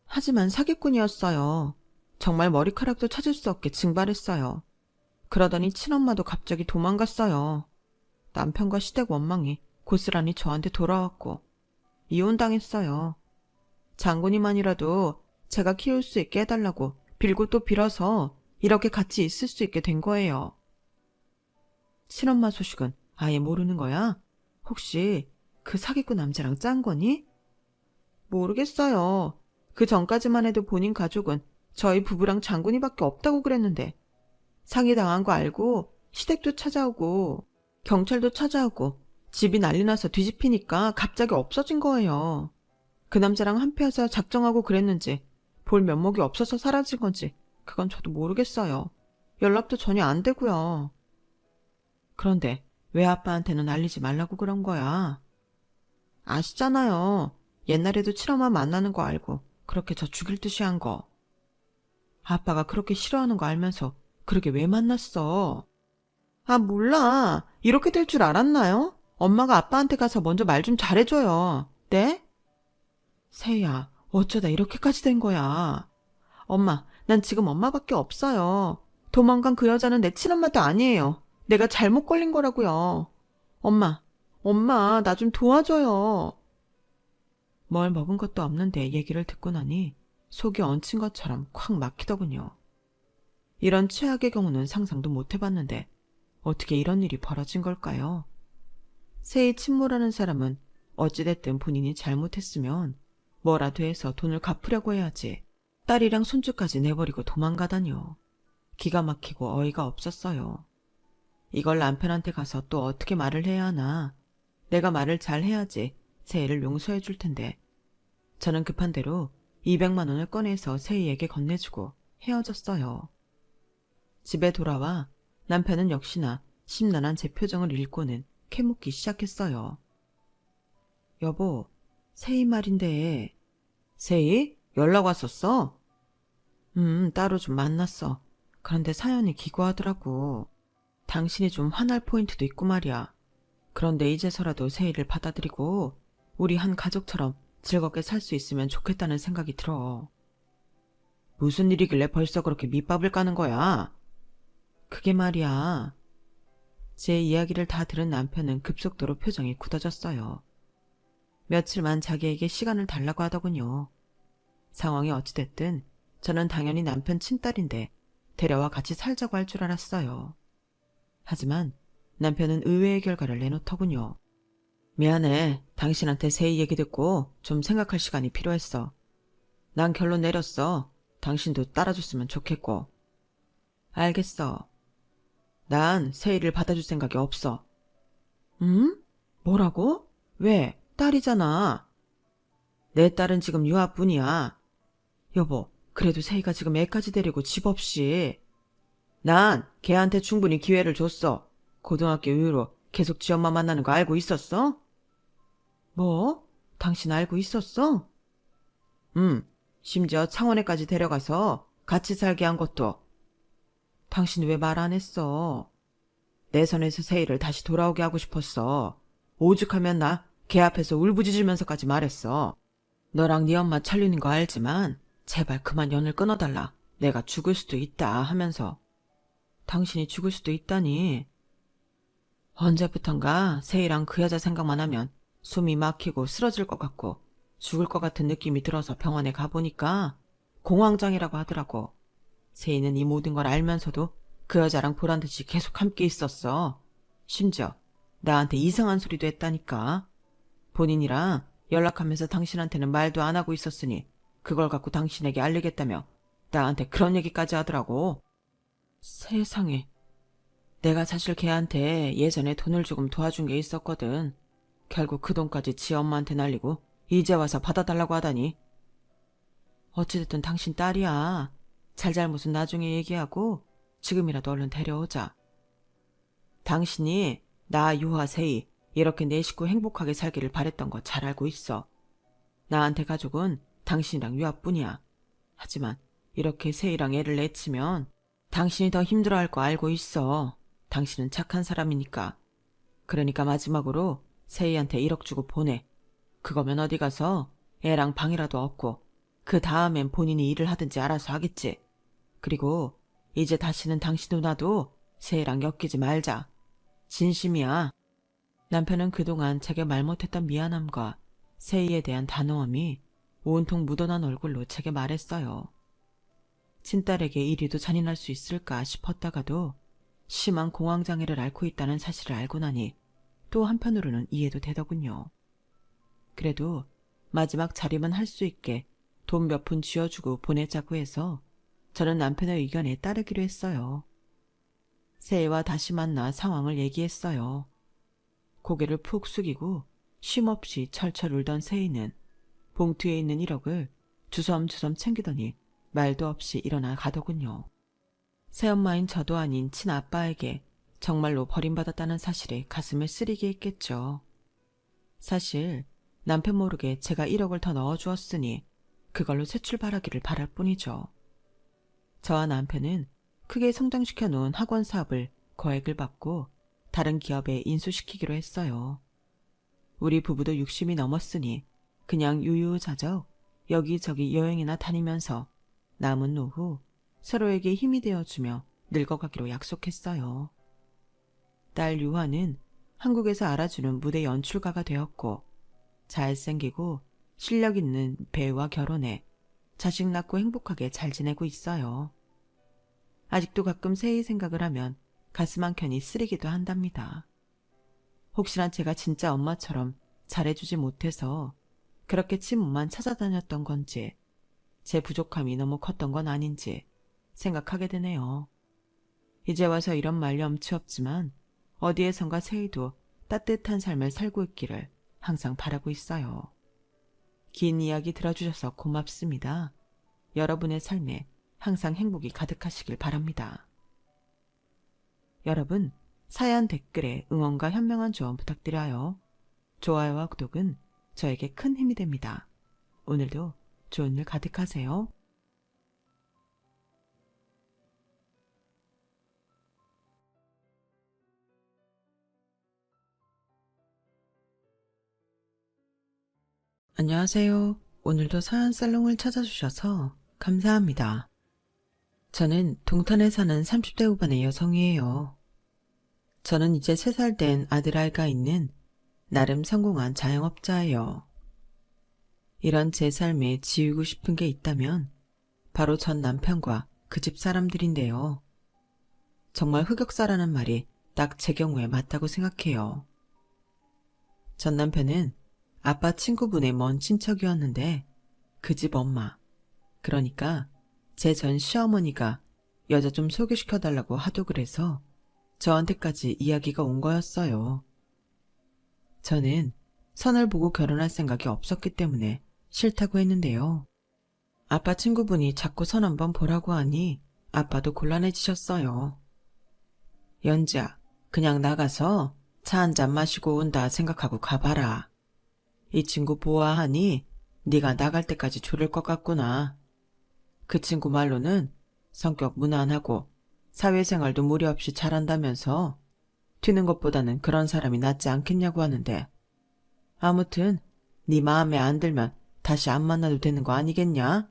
하지만 사기꾼이었어요. 정말 머리카락도 찾을 수 없게 증발했어요. 그러더니 친엄마도 갑자기 도망갔어요. 남편과 시댁 원망이 고스란히 저한테 돌아왔고 이혼당했어요. 장군이만이라도 제가 키울 수 있게 해달라고 빌고 또 빌어서 이렇게 같이 있을 수 있게 된 거예요. 친엄마 소식은 아예 모르는 거야? 혹시 그 사기꾼 남자랑 짠 거니? 모르겠어요. 그 전까지만 해도 본인 가족은 저희 부부랑 장군이밖에 없다고 그랬는데 상의당한 거 알고 시댁도 찾아오고 경찰도 찾아오고 집이 난리 나서 뒤집히니까 갑자기 없어진 거예요. 그 남자랑 한패해서 작정하고 그랬는지 볼 면목이 없어서 사라진 건지 그건 저도 모르겠어요. 연락도 전혀 안 되고요. 그런데 왜 아빠한테는 알리지 말라고 그런 거야? 아시잖아요. 옛날에도 친엄마 만나는 거 알고 그렇게 저 죽일 듯이 한 거. 아빠가 그렇게 싫어하는 거 알면서 그러게 왜 만났어? 아, 몰라. 이렇게 될 줄 알았나요? 엄마가 아빠한테 가서 먼저 말 좀 잘해줘요. 네? 세희야, 어쩌다 이렇게까지 된 거야. 엄마, 난 지금 엄마밖에 없어요. 도망간 그 여자는 내 친엄마도 아니에요. 내가 잘못 걸린 거라고요. 엄마, 나 좀 도와줘요. 뭘 먹은 것도 없는데 얘기를 듣고 나니 속이 얹힌 것처럼 콱 막히더군요. 이런 최악의 경우는 상상도 못 해봤는데 어떻게 이런 일이 벌어진 걸까요? 세희 친모라는 사람은 어찌됐든 본인이 잘못했으면 뭐라도 해서 돈을 갚으려고 해야지 딸이랑 손주까지 내버리고 도망가다니요. 기가 막히고 어이가 없었어요. 이걸 남편한테 가서 또 어떻게 말을 해야 하나. 내가 말을 잘 해야지 세희를 용서해 줄 텐데. 저는 급한 대로 200만 원을 꺼내서 세희에게 건네주고 헤어졌어요. 집에 돌아와 남편은 역시나 심란한 제 표정을 읽고는 캐묻기 시작했어요. 여보, 세희 말인데. 세희? 연락 왔었어? 따로 좀 만났어. 그런데 사연이 기구하더라고. 당신이 좀 화날 포인트도 있고 말이야. 그런데 이제서라도 세희를 받아들이고 우리 한 가족처럼 즐겁게 살 수 있으면 좋겠다는 생각이 들어. 무슨 일이길래 벌써 그렇게 밑밥을 까는 거야? 그게 말이야. 제 이야기를 다 들은 남편은 급속도로 표정이 굳어졌어요. 며칠만 자기에게 시간을 달라고 하더군요. 상황이 어찌됐든 저는 당연히 남편 친딸인데 데려와 같이 살자고 할 줄 알았어요. 하지만 남편은 의외의 결과를 내놓더군요. 미안해. 당신한테 세희 얘기 듣고 좀 생각할 시간이 필요했어. 난 결론 내렸어. 당신도 따라줬으면 좋겠고. 알겠어. 난 세희를 받아줄 생각이 없어. 뭐라고? 왜? 딸이잖아. 내 딸은 지금 유아뿐이야. 여보, 그래도 세희가 지금 애까지 데리고 집 없이. 난 걔한테 충분히 기회를 줬어. 고등학교 이후로 계속 지 엄마 만나는 거 알고 있었어? 뭐? 당신 알고 있었어? 심지어 창원에까지 데려가서 같이 살게 한 것도. 당신 왜 말 안 했어? 내 손에서 세희를 다시 돌아오게 하고 싶었어. 오죽하면 나 걔 앞에서 울부짖으면서까지 말했어. 너랑 네 엄마 char리는 거 알지만 제발 그만 연을 끊어달라. 내가 죽을 수도 있다 하면서. 당신이 죽을 수도 있다니. 언제부턴가 세희랑 그 여자 생각만 하면 숨이 막히고 쓰러질 것 같고 죽을 것 같은 느낌이 들어서 병원에 가보니까 공황장애라고 하더라고. 세희는 이 모든 걸 알면서도 그 여자랑 보란듯이 계속 함께 있었어. 심지어 나한테 이상한 소리도 했다니까. 본인이랑 연락하면서 당신한테는 말도 안 하고 있었으니 그걸 갖고 당신에게 알리겠다며 나한테 그런 얘기까지 하더라고. 세상에. 내가 사실 걔한테 예전에 돈을 조금 도와준 게 있었거든. 결국 그 돈까지 지 엄마한테 날리고 이제 와서 받아달라고 하다니. 어찌됐든 당신 딸이야. 잘잘못은 나중에 얘기하고 지금이라도 얼른 데려오자. 당신이 나 유아 세희 이렇게 내 식구 행복하게 살기를 바랬던 거 잘 알고 있어. 나한테 가족은 당신이랑 유아뿐이야. 하지만 이렇게 세희랑 애를 내치면 당신이 더 힘들어할 거 알고 있어. 당신은 착한 사람이니까. 그러니까 마지막으로 세희한테 1억 주고 보내. 그거면 어디 가서 애랑 방이라도 얻고 그 다음엔 본인이 일을 하든지 알아서 하겠지. 그리고 이제 다시는 당신 누나도 세희랑 엮이지 말자. 진심이야. 남편은 그동안 제게 말 못했던 미안함과 세희에 대한 단호함이 온통 묻어난 얼굴로 제게 말했어요. 친딸에게 이리도 잔인할 수 있을까 싶었다가도 심한 공황장애를 앓고 있다는 사실을 알고 나니 또 한편으로는 이해도 되더군요. 그래도 마지막 자립은 할 수 있게 돈 몇 푼 쥐어주고 보내자고 해서 저는 남편의 의견에 따르기로 했어요. 세희와 다시 만나 상황을 얘기했어요. 고개를 푹 숙이고 쉼없이 철철 울던 세희는 봉투에 있는 1억을 주섬주섬 챙기더니 말도 없이 일어나 가더군요. 새엄마인 저도 아닌 친아빠에게 정말로 버림받았다는 사실에 가슴을 쓰리게 했겠죠. 사실 남편 모르게 제가 1억을 더 넣어주었으니 그걸로 새 출발하기를 바랄 뿐이죠. 저와 남편은 크게 성장시켜 놓은 학원 사업을 거액을 받고 다른 기업에 인수시키기로 했어요. 우리 부부도 60이 넘었으니 그냥 유유자적 여기저기 여행이나 다니면서 남은 노후 서로에게 힘이 되어주며 늙어가기로 약속했어요. 딸 유화는 한국에서 알아주는 무대 연출가가 되었고 잘생기고 실력 있는 배우와 결혼해 자식 낳고 행복하게 잘 지내고 있어요. 아직도 가끔 세희 생각을 하면 가슴 한켠이 쓰리기도 한답니다. 혹시나 제가 진짜 엄마처럼 잘해주지 못해서 그렇게 친모만 찾아다녔던 건지 제 부족함이 너무 컸던 건 아닌지 생각하게 되네요. 이제 와서 이런 말 염치 없지만 어디에선가 세희도 따뜻한 삶을 살고 있기를 항상 바라고 있어요. 긴 이야기 들어주셔서 고맙습니다. 여러분의 삶에 항상 행복이 가득하시길 바랍니다. 여러분, 사연 댓글에 응원과 현명한 조언 부탁드려요. 좋아요와 구독은 저에게 큰 힘이 됩니다. 오늘도 좋은 일 가득하세요. 안녕하세요. 오늘도 사연 살롱을 찾아주셔서 감사합니다. 저는 동탄에 사는 30대 후반의 여성이에요. 저는 이제 3살 된 아들아이가 있는 나름 성공한 자영업자예요. 이런 제 삶에 지우고 싶은 게 있다면 바로 전 남편과 그 집 사람들인데요. 정말 흑역사라는 말이 딱 제 경우에 맞다고 생각해요. 전 남편은 아빠 친구분의 먼 친척이었는데 그 집 엄마, 그러니까 제 전 시어머니가 여자 좀 소개시켜달라고 하도 그래서 저한테까지 이야기가 온 거였어요. 저는 선을 보고 결혼할 생각이 없었기 때문에 싫다고 했는데요. 아빠 친구분이 자꾸 선 한번 보라고 하니 아빠도 곤란해지셨어요. 연지야, 그냥 나가서 차 한잔 마시고 온다 생각하고 가봐라. 이 친구 보아하니 네가 나갈 때까지 조를 것 같구나. 그 친구 말로는 성격 무난하고 사회생활도 무리 없이 잘한다면서 튀는 것보다는 그런 사람이 낫지 않겠냐고 하는데 아무튼 네 마음에 안 들면 다시 안 만나도 되는 거 아니겠냐?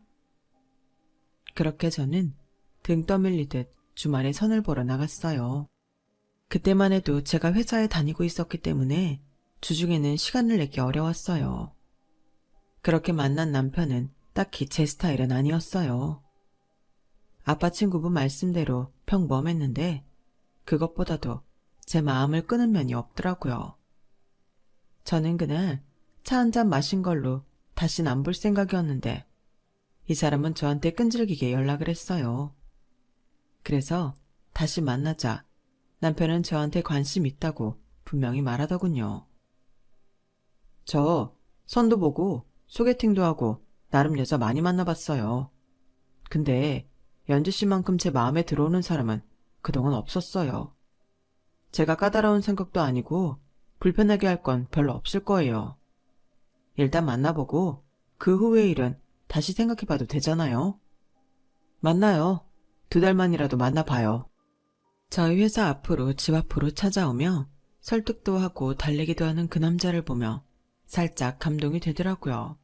그렇게 저는 등 떠밀리듯 주말에 선을 보러 나갔어요. 그때만 해도 제가 회사에 다니고 있었기 때문에 주중에는 시간을 내기 어려웠어요. 그렇게 만난 남편은 딱히 제 스타일은 아니었어요. 아빠 친구분 말씀대로 평범했는데 그것보다도 제 마음을 끄는 면이 없더라고요. 저는 그날 차 한 잔 마신 걸로 다신 안 볼 생각이었는데 이 사람은 저한테 끈질기게 연락을 했어요. 그래서 다시 만나자 남편은 저한테 관심 있다고 분명히 말하더군요. 저 선도 보고 소개팅도 하고 나름 여자 많이 만나봤어요. 근데 연지 씨만큼 제 마음에 들어오는 사람은 그동안 없었어요. 제가 까다로운 성격도 아니고 불편하게 할 건 별로 없을 거예요. 일단 만나보고 그 후의 일은 다시 생각해봐도 되잖아요. 만나요. 2달만이라도 만나봐요. 저희 회사 앞으로 집 앞으로 찾아오며 설득도 하고 달래기도 하는 그 남자를 보며 살짝 감동이 되더라고요.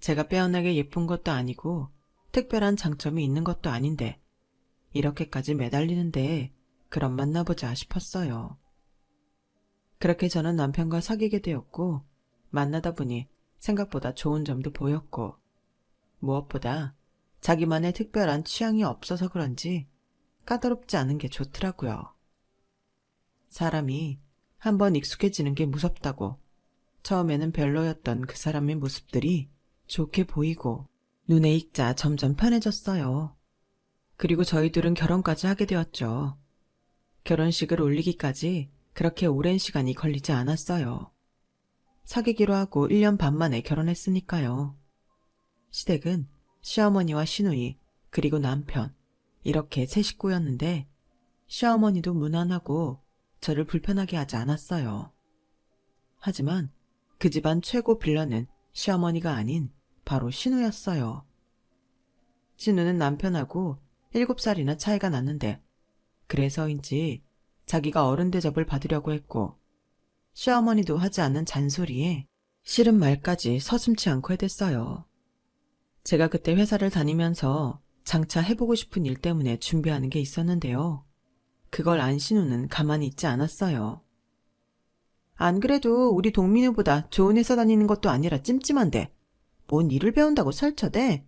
제가 빼어나게 예쁜 것도 아니고 특별한 장점이 있는 것도 아닌데 이렇게까지 매달리는데 그럼 만나보자 싶었어요. 그렇게 저는 남편과 사귀게 되었고 만나다 보니 생각보다 좋은 점도 보였고 무엇보다 자기만의 특별한 취향이 없어서 그런지 까다롭지 않은 게 좋더라고요. 사람이 한번 익숙해지는 게 무섭다고 처음에는 별로였던 그 사람의 모습들이 좋게 보이고 눈에 익자 점점 편해졌어요. 그리고 저희들은 결혼까지 하게 되었죠. 결혼식을 올리기까지 그렇게 오랜 시간이 걸리지 않았어요. 사귀기로 하고 1년 반 만에 결혼했으니까요. 시댁은 시어머니와 시누이 그리고 남편 이렇게 세 식구였는데 시어머니도 무난하고 저를 불편하게 하지 않았어요. 하지만 그 집안 최고 빌런은 시어머니가 아닌 바로 신우였어요. 신우는 남편하고 7살이나 차이가 났는데 그래서인지 자기가 어른 대접을 받으려고 했고 시어머니도 하지 않는 잔소리에 싫은 말까지 서슴지 않고 해댔어요. 제가 그때 회사를 다니면서 장차 해보고 싶은 일 때문에 준비하는 게 있었는데요. 그걸 안 신우는 가만히 있지 않았어요. 안 그래도 우리 동민우보다 좋은 회사 다니는 것도 아니라 찜찜한데 뭔 일을 배운다고 설쳐대?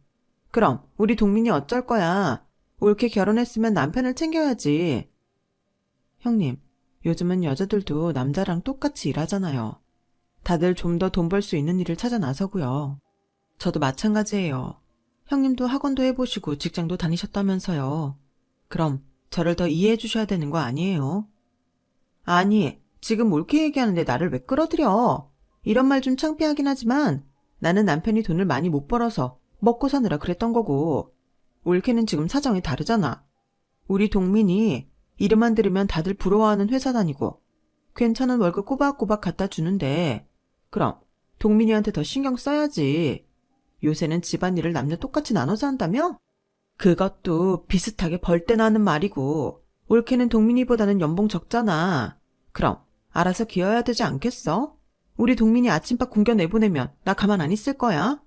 그럼 우리 동민이 어쩔 거야? 옳게 결혼했으면 남편을 챙겨야지. 형님, 요즘은 여자들도 남자랑 똑같이 일하잖아요. 다들 좀 더 돈 벌 수 있는 일을 찾아 나서고요. 저도 마찬가지예요. 형님도 학원도 해보시고 직장도 다니셨다면서요. 그럼 저를 더 이해해 주셔야 되는 거 아니에요? 아니, 지금 옳게 얘기하는데 나를 왜 끌어들여? 이런 말 좀 창피하긴 하지만 나는 남편이 돈을 많이 못 벌어서 먹고 사느라 그랬던 거고 옳게는 지금 사정이 다르잖아. 우리 동민이 이름만 들으면 다들 부러워하는 회사 다니고 괜찮은 월급 꼬박꼬박 갖다 주는데 그럼 동민이한테 더 신경 써야지. 요새는 집안일을 남녀 똑같이 나눠서 한다며? 그것도 비슷하게 벌 때 나는 말이고 옳게는 동민이보다는 연봉 적잖아. 그럼 알아서 기어야 되지 않겠어? 우리 동민이 아침밥 굶겨 내보내면 나 가만 안 있을 거야.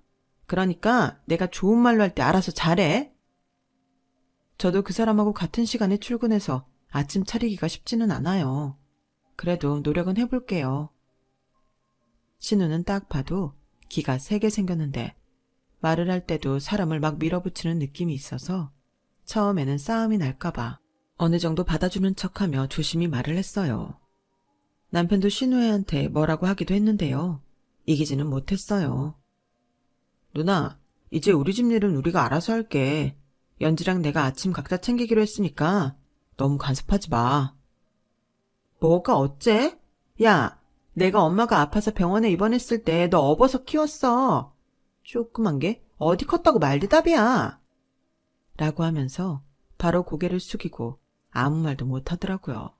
그러니까 내가 좋은 말로 할 때 알아서 잘해. 저도 그 사람하고 같은 시간에 출근해서 아침 차리기가 쉽지는 않아요. 그래도 노력은 해볼게요. 신우는 딱 봐도 기가 세게 생겼는데 말을 할 때도 사람을 막 밀어붙이는 느낌이 있어서 처음에는 싸움이 날까봐 어느 정도 받아주는 척하며 조심히 말을 했어요. 남편도 신우애한테 뭐라고 하기도 했는데요. 이기지는 못했어요. 누나, 이제 우리 집 일은 우리가 알아서 할게. 연지랑 내가 아침 각자 챙기기로 했으니까 너무 간섭하지 마. 뭐가 어째? 야, 내가 엄마가 아파서 병원에 입원했을 때 너 업어서 키웠어. 조그만 게 어디 컸다고 말대답이야. 라고 하면서 바로 고개를 숙이고 아무 말도 못하더라고요.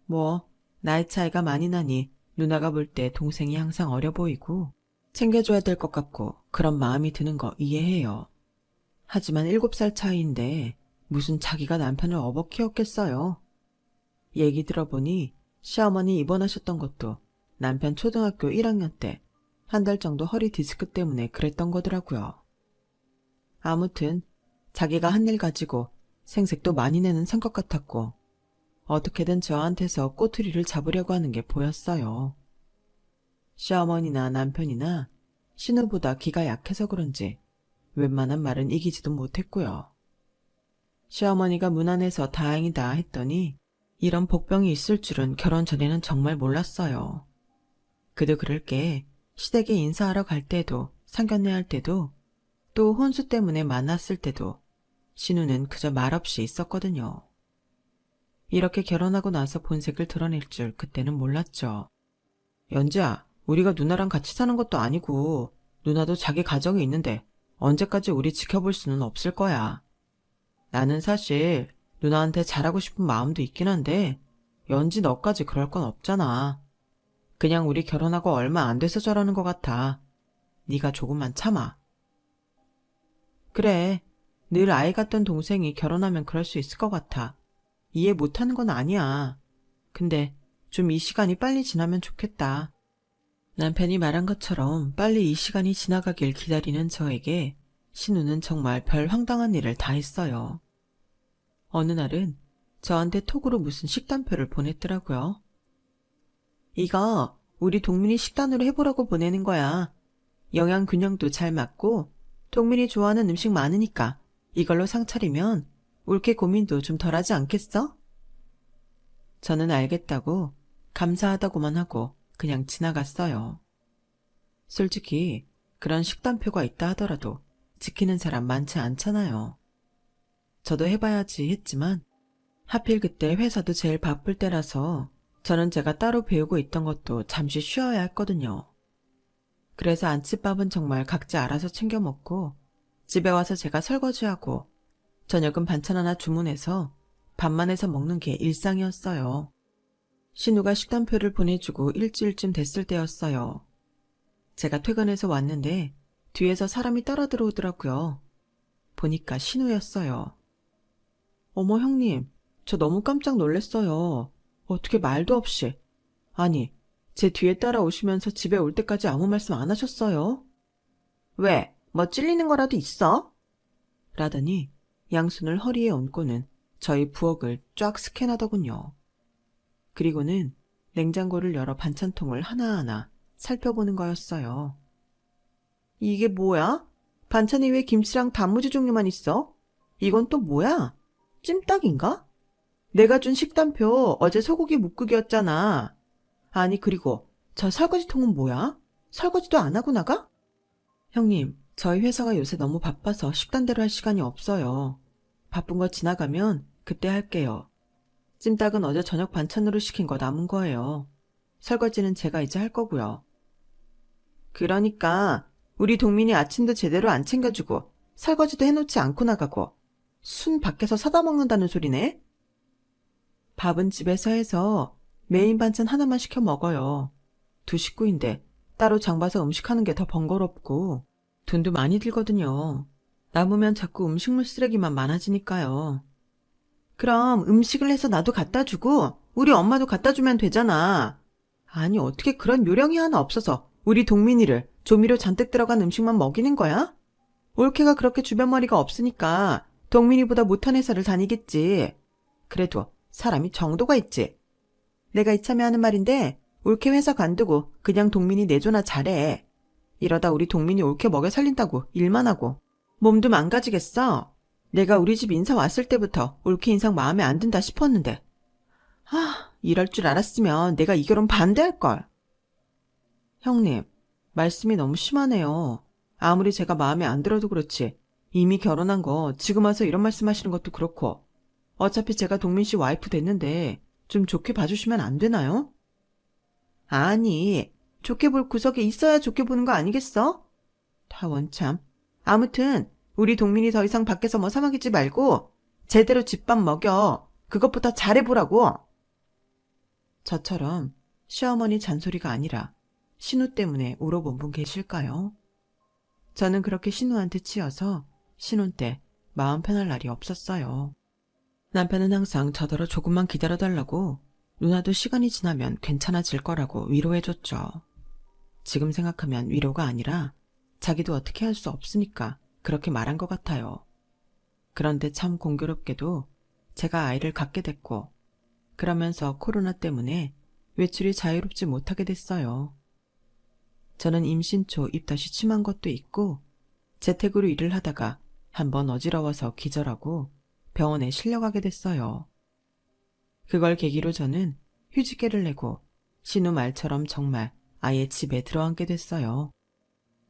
뭐 나이 차이가 많이 나니 누나가 볼 때 동생이 항상 어려 보이고 챙겨줘야 될 것 같고 그런 마음이 드는 거 이해해요. 하지만 7살 차이인데 무슨 자기가 남편을 업어 키웠겠어요. 얘기 들어보니 시어머니 입원하셨던 것도 남편 초등학교 1학년 때 한 달 정도 허리 디스크 때문에 그랬던 거더라고요. 아무튼 자기가 한 일 가지고 생색도 많이 내는 성격 같았고 어떻게든 저한테서 꼬투리를 잡으려고 하는 게 보였어요. 시어머니나 남편이나 신우보다 기가 약해서 그런지 웬만한 말은 이기지도 못했고요. 시어머니가 무난해서 다행이다 했더니 이런 복병이 있을 줄은 결혼 전에는 정말 몰랐어요. 그도 그럴 게 시댁에 인사하러 갈 때도 상견례 할 때도 또 혼수 때문에 만났을 때도 신우는 그저 말없이 있었거든요. 이렇게 결혼하고 나서 본색을 드러낼 줄 그때는 몰랐죠. 연지야, 우리가 누나랑 같이 사는 것도 아니고 누나도 자기 가정이 있는데 언제까지 우리 지켜볼 수는 없을 거야. 나는 사실 누나한테 잘하고 싶은 마음도 있긴 한데 연지 너까지 그럴 건 없잖아. 그냥 우리 결혼하고 얼마 안 돼서 저러는 것 같아. 네가 조금만 참아. 그래, 늘 아이 같던 동생이 결혼하면 그럴 수 있을 것 같아. 이해 못하는 건 아니야. 근데 좀 이 시간이 빨리 지나면 좋겠다. 남편이 말한 것처럼 빨리 이 시간이 지나가길 기다리는 저에게 신우는 정말 별 황당한 일을 다 했어요. 어느 날은 저한테 톡으로 무슨 식단표를 보냈더라고요. 이거 우리 동민이 식단으로 해보라고 보내는 거야. 영양 균형도 잘 맞고 동민이 좋아하는 음식 많으니까 이걸로 상 차리면 올케 고민도 좀 덜하지 않겠어? 저는 알겠다고 감사하다고만 하고 그냥 지나갔어요. 솔직히 그런 식단표가 있다 하더라도 지키는 사람 많지 않잖아요. 저도 해봐야지 했지만 하필 그때 회사도 제일 바쁠 때라서 저는 제가 따로 배우고 있던 것도 잠시 쉬어야 했거든요. 그래서 아침밥은 정말 각자 알아서 챙겨 먹고 집에 와서 제가 설거지하고 저녁은 반찬 하나 주문해서 밥만 해서 먹는 게 일상이었어요. 신우가 식단표를 보내주고 일주일쯤 됐을 때였어요. 제가 퇴근해서 왔는데 뒤에서 사람이 따라 들어오더라고요. 보니까 신우였어요. 어머 형님, 저 너무 깜짝 놀랐어요. 어떻게 말도 없이. 아니, 제 뒤에 따라오시면서 집에 올 때까지 아무 말씀 안 하셨어요? 왜? 뭐 찔리는 거라도 있어? 라더니 양손을 허리에 얹고는 저희 부엌을 쫙 스캔하더군요. 그리고는 냉장고를 열어 반찬통을 하나하나 살펴보는 거였어요. 이게 뭐야? 반찬에 왜 김치랑 단무지 종류만 있어? 이건 또 뭐야? 찜닭인가? 내가 준 식단표 어제 소고기 묵국이었잖아. 아니 그리고 저 설거지통은 뭐야? 설거지도 안 하고 나가? 형님, 저희 회사가 요새 너무 바빠서 식단대로 할 시간이 없어요. 바쁜 거 지나가면 그때 할게요. 찜닭은 어제 저녁 반찬으로 시킨 거 남은 거예요. 설거지는 제가 이제 할 거고요. 그러니까 우리 동민이 아침도 제대로 안 챙겨주고 설거지도 해놓지 않고 나가고 순 밖에서 사다 먹는다는 소리네? 밥은 집에서 해서 메인 반찬 하나만 시켜 먹어요. 두 식구인데 따로 장 봐서 음식하는 게 더 번거롭고 돈도 많이 들거든요. 남으면 자꾸 음식물 쓰레기만 많아지니까요. 그럼 음식을 해서 나도 갖다 주고 우리 엄마도 갖다 주면 되잖아. 아니 어떻게 그런 요령이 하나 없어서 우리 동민이를 조미료 잔뜩 들어간 음식만 먹이는 거야? 올케가 그렇게 주변머리가 없으니까 동민이보다 못한 회사를 다니겠지. 그래도 사람이 정도가 있지. 내가 이참에 하는 말인데 올케 회사 관두고 그냥 동민이 내조나 잘해. 이러다 우리 동민이 올케 먹여 살린다고 일만 하고 몸도 망가지겠어. 내가 우리 집 인사 왔을 때부터 올케 인상 마음에 안 든다 싶었는데. 이럴 줄 알았으면 내가 이 결혼 반대할걸. 형님, 말씀이 너무 심하네요. 아무리 제가 마음에 안 들어도 그렇지 이미 결혼한 거 지금 와서 이런 말씀하시는 것도 그렇고 어차피 제가 동민 씨 와이프 됐는데 좀 좋게 봐주시면 안 되나요? 아니, 좋게 볼 구석에 있어야 좋게 보는 거 아니겠어? 다 원참. 아무튼 우리 동민이 더 이상 밖에서 뭐 사 먹이지 말고 제대로 집밥 먹여. 그것보다 잘해보라고. 저처럼 시어머니 잔소리가 아니라 신우 때문에 울어본 분 계실까요? 저는 그렇게 신우한테 치여서 신혼 때 마음 편할 날이 없었어요. 남편은 항상 저더러 조금만 기다려달라고 누나도 시간이 지나면 괜찮아질 거라고 위로해줬죠. 지금 생각하면 위로가 아니라 자기도 어떻게 할 수 없으니까 그렇게 말한 것 같아요. 그런데 참 공교롭게도 제가 아이를 갖게 됐고, 그러면서 코로나 때문에 외출이 자유롭지 못하게 됐어요. 저는 임신 초 입덧이 심한 것도 있고 재택으로 일을 하다가 한번 어지러워서 기절하고 병원에 실려가게 됐어요. 그걸 계기로 저는 휴직계를 내고 신우 말처럼 정말 아예 집에 들어앉게 됐어요.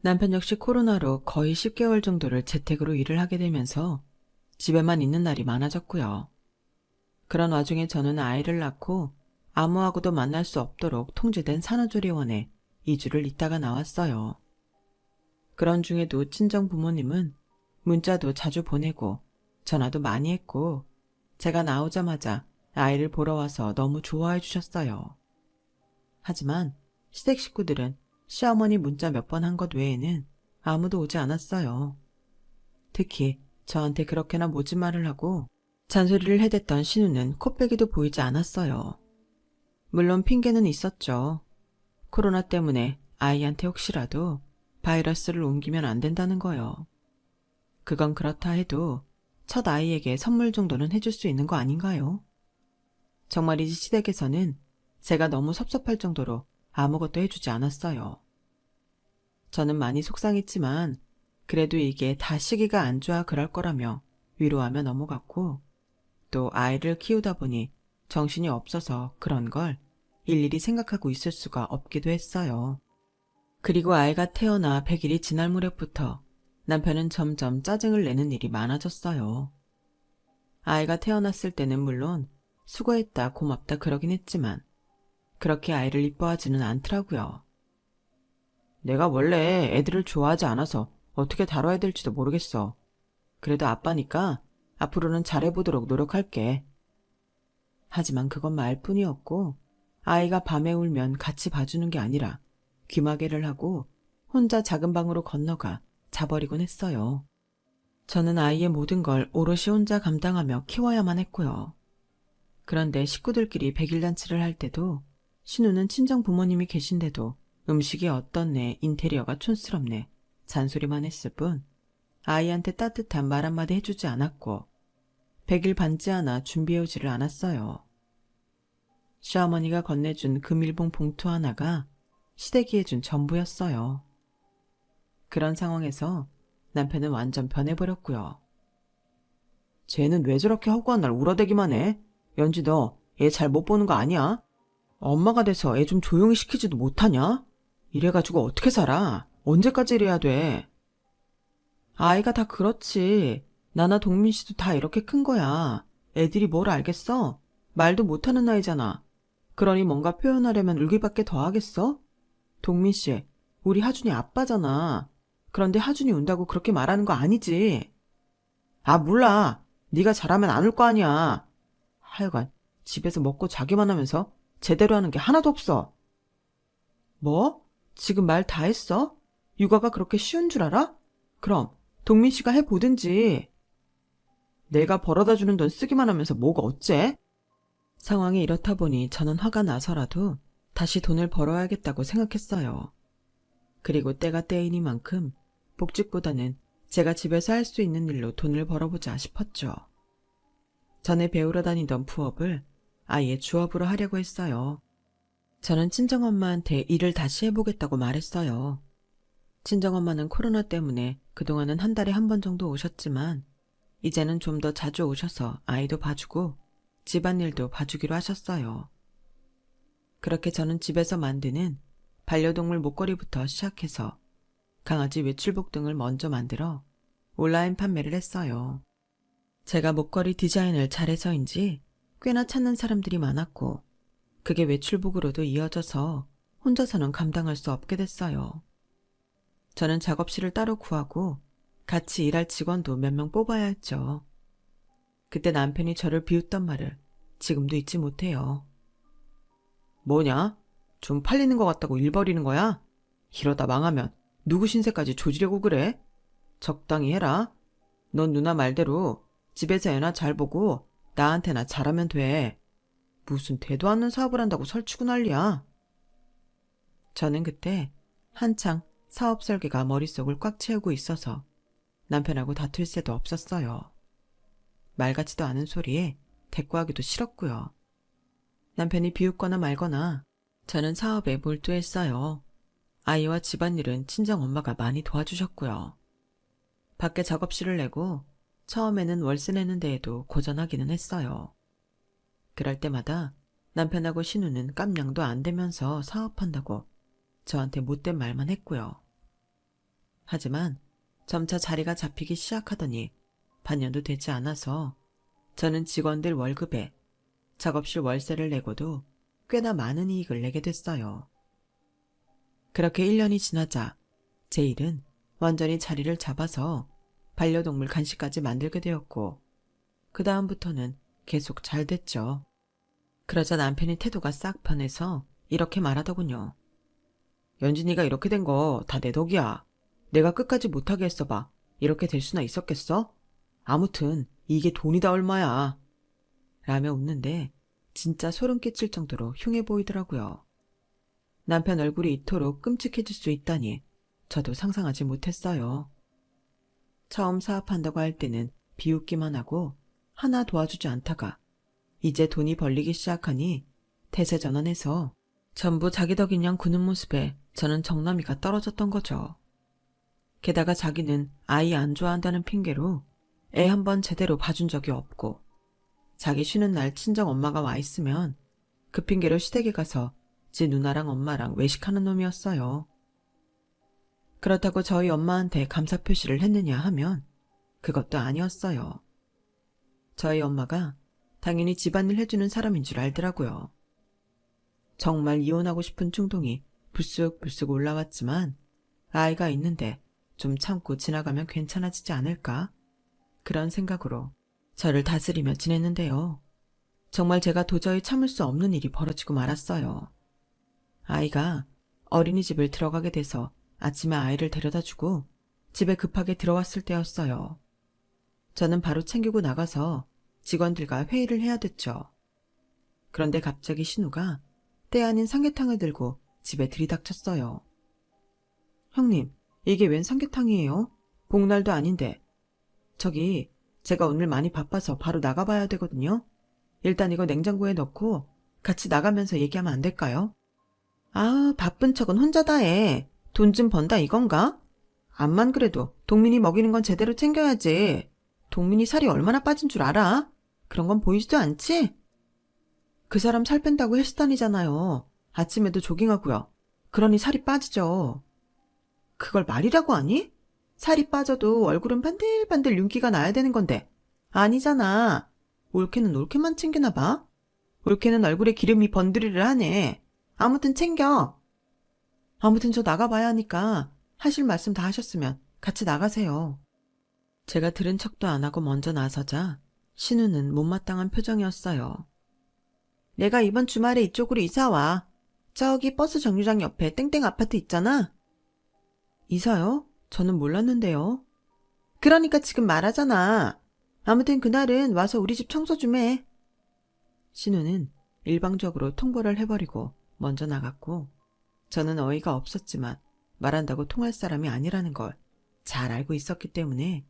남편 역시 코로나로 거의 10개월 정도를 재택으로 일을 하게 되면서 집에만 있는 날이 많아졌고요. 그런 와중에 저는 아이를 낳고 아무하고도 만날 수 없도록 통제된 산후조리원에 2주를 있다가 나왔어요. 그런 중에도 친정 부모님은 문자도 자주 보내고 전화도 많이 했고 제가 나오자마자 아이를 보러 와서 너무 좋아해 주셨어요. 하지만 시댁 식구들은 시어머니 문자 몇 번 한 것 외에는 아무도 오지 않았어요. 특히 저한테 그렇게나 모진 말을 하고 잔소리를 해댔던 신우는 코빼기도 보이지 않았어요. 물론 핑계는 있었죠. 코로나 때문에 아이한테 혹시라도 바이러스를 옮기면 안 된다는 거요. 그건 그렇다 해도 첫 아이에게 선물 정도는 해줄 수 있는 거 아닌가요? 정말이지 시댁에서는 제가 너무 섭섭할 정도로 아무것도 해주지 않았어요. 저는 많이 속상했지만 그래도 이게 다 시기가 안 좋아 그럴 거라며 위로하며 넘어갔고, 또 아이를 키우다 보니 정신이 없어서 그런 걸 일일이 생각하고 있을 수가 없기도 했어요. 그리고 아이가 태어나 100일이 지날 무렵부터 남편은 점점 짜증을 내는 일이 많아졌어요. 아이가 태어났을 때는 물론 수고했다 고맙다 그러긴 했지만 그렇게 아이를 이뻐하지는 않더라고요. 내가 원래 애들을 좋아하지 않아서 어떻게 다뤄야 될지도 모르겠어. 그래도 아빠니까 앞으로는 잘해보도록 노력할게. 하지만 그건 말뿐이었고 아이가 밤에 울면 같이 봐주는 게 아니라 귀마개를 하고 혼자 작은 방으로 건너가 자버리곤 했어요. 저는 아이의 모든 걸 오롯이 혼자 감당하며 키워야만 했고요. 그런데 식구들끼리 백일잔치를 할 때도 신우는 친정 부모님이 계신데도 음식이 어떻네, 인테리어가 촌스럽네 잔소리만 했을 뿐 아이한테 따뜻한 말 한마디 해주지 않았고 100일 반지 하나 준비해오지를 않았어요. 시어머니가 건네준 금일봉 봉투 하나가 시댁이 해준 전부였어요. 그런 상황에서 남편은 완전 변해버렸고요. 쟤는 왜 저렇게 허구한 날 울어대기만 해? 연지 너 애 잘 못 보는 거 아니야? 엄마가 돼서 애 좀 조용히 시키지도 못하냐? 이래가지고 어떻게 살아? 언제까지 이래야 돼? 아이가 다 그렇지. 나나 동민 씨도 다 이렇게 큰 거야. 애들이 뭘 알겠어? 말도 못하는 나이잖아. 그러니 뭔가 표현하려면 울기밖에 더 하겠어? 동민 씨, 우리 하준이 아빠잖아. 그런데 하준이 운다고 그렇게 말하는 거 아니지. 아, 몰라. 네가 잘하면 안 울 거 아니야. 하여간 집에서 먹고 자기만 하면서 제대로 하는 게 하나도 없어. 뭐? 지금 말 다 했어? 육아가 그렇게 쉬운 줄 알아? 그럼 동민 씨가 해보든지. 내가 벌어다 주는 돈 쓰기만 하면서 뭐가 어째? 상황이 이렇다 보니 저는 화가 나서라도 다시 돈을 벌어야겠다고 생각했어요. 그리고 때가 때이니만큼 복직보다는 제가 집에서 할 수 있는 일로 돈을 벌어보자 싶었죠. 전에 배우러 다니던 부업을 아예 주업으로 하려고 했어요. 저는 친정엄마한테 일을 다시 해보겠다고 말했어요. 친정엄마는 코로나 때문에 그동안은 한 달에 한 번 정도 오셨지만 이제는 좀 더 자주 오셔서 아이도 봐주고 집안일도 봐주기로 하셨어요. 그렇게 저는 집에서 만드는 반려동물 목걸이부터 시작해서 강아지 외출복 등을 먼저 만들어 온라인 판매를 했어요. 제가 목걸이 디자인을 잘해서인지 꽤나 찾는 사람들이 많았고 그게 외출복으로도 이어져서 혼자서는 감당할 수 없게 됐어요. 저는 작업실을 따로 구하고 같이 일할 직원도 몇 명 뽑아야 했죠. 그때 남편이 저를 비웃던 말을 지금도 잊지 못해요. 뭐냐? 좀 팔리는 것 같다고 일 버리는 거야? 이러다 망하면 누구 신세까지 조지려고 그래? 적당히 해라. 넌 누나 말대로 집에서 애나 잘 보고 나한테나 잘하면 돼. 무슨 되도 않는 사업을 한다고 설치고 난리야. 저는 그때 한창 사업 설계가 머릿속을 꽉 채우고 있어서 남편하고 다툴 새도 없었어요. 말 같지도 않은 소리에 대꾸하기도 싫었고요. 남편이 비웃거나 말거나 저는 사업에 몰두했어요. 아이와 집안일은 친정엄마가 많이 도와주셨고요. 밖에 작업실을 내고 처음에는 월세 내는 데에도 고전하기는 했어요. 그럴 때마다 남편하고 신우는 깜냥도 안 되면서 사업한다고 저한테 못된 말만 했고요. 하지만 점차 자리가 잡히기 시작하더니 반년도 되지 않아서 저는 직원들 월급에 작업실 월세를 내고도 꽤나 많은 이익을 내게 됐어요. 그렇게 1년이 지나자 제 일은 완전히 자리를 잡아서 반려동물 간식까지 만들게 되었고 그 다음부터는 계속 잘 됐죠. 그러자 남편이 태도가 싹 변해서 이렇게 말하더군요. 연진이가 이렇게 된 거 다 내 덕이야. 내가 끝까지 못하게 했어봐. 이렇게 될 수나 있었겠어? 아무튼 이게 돈이다 얼마야. 라며 웃는데 진짜 소름 끼칠 정도로 흉해 보이더라고요. 남편 얼굴이 이토록 끔찍해질 수 있다니 저도 상상하지 못했어요. 처음 사업한다고 할 때는 비웃기만 하고 하나 도와주지 않다가 이제 돈이 벌리기 시작하니 태세전환해서 전부 자기 덕인 양 구는 모습에 저는 정남이가 떨어졌던 거죠. 게다가 자기는 아이 안 좋아한다는 핑계로 애 한 번 제대로 봐준 적이 없고 자기 쉬는 날 친정엄마가 와 있으면 그 핑계로 시댁에 가서 지 누나랑 엄마랑 외식하는 놈이었어요. 그렇다고 저희 엄마한테 감사 표시를 했느냐 하면 그것도 아니었어요. 저희 엄마가 당연히 집안일 해주는 사람인 줄 알더라고요. 정말 이혼하고 싶은 충동이 불쑥불쑥 올라왔지만 아이가 있는데 좀 참고 지나가면 괜찮아지지 않을까? 그런 생각으로 저를 다스리며 지냈는데요. 정말 제가 도저히 참을 수 없는 일이 벌어지고 말았어요. 아이가 어린이집을 들어가게 돼서 아침에 아이를 데려다주고 집에 급하게 들어왔을 때였어요. 저는 바로 챙기고 나가서 직원들과 회의를 해야 됐죠. 그런데 갑자기 신우가 때 아닌 삼계탕을 들고 집에 들이닥쳤어요. 형님, 이게 웬 삼계탕이에요? 복날도 아닌데. 저기, 제가 오늘 많이 바빠서 바로 나가봐야 되거든요. 일단 이거 냉장고에 넣고 같이 나가면서 얘기하면 안 될까요? 아, 바쁜 척은 혼자 다 해. 돈 좀 번다 이건가? 암만 그래도 동민이 먹이는 건 제대로 챙겨야지. 동민이 살이 얼마나 빠진 줄 알아? 그런 건 보이지도 않지? 그 사람 살 뺀다고 헬스 다니잖아요. 아침에도 조깅하고요. 그러니 살이 빠지죠. 그걸 말이라고 하니? 살이 빠져도 얼굴은 반들반들 윤기가 나야 되는 건데. 아니잖아. 올케는 올케만 챙기나 봐. 올케는 얼굴에 기름이 번드르르 하네. 아무튼 챙겨. 아무튼 저 나가봐야 하니까 하실 말씀 다 하셨으면 같이 나가세요. 제가 들은 척도 안 하고 먼저 나서자 신우는 못마땅한 표정이었어요. 내가 이번 주말에 이쪽으로 이사와. 저기 버스 정류장 옆에 땡땡 아파트 있잖아. 이사요? 저는 몰랐는데요. 그러니까 지금 말하잖아. 아무튼 그날은 와서 우리 집 청소 좀 해. 신우는 일방적으로 통보를 해버리고 먼저 나갔고 저는 어이가 없었지만 말한다고 통할 사람이 아니라는 걸 잘 알고 있었기 때문에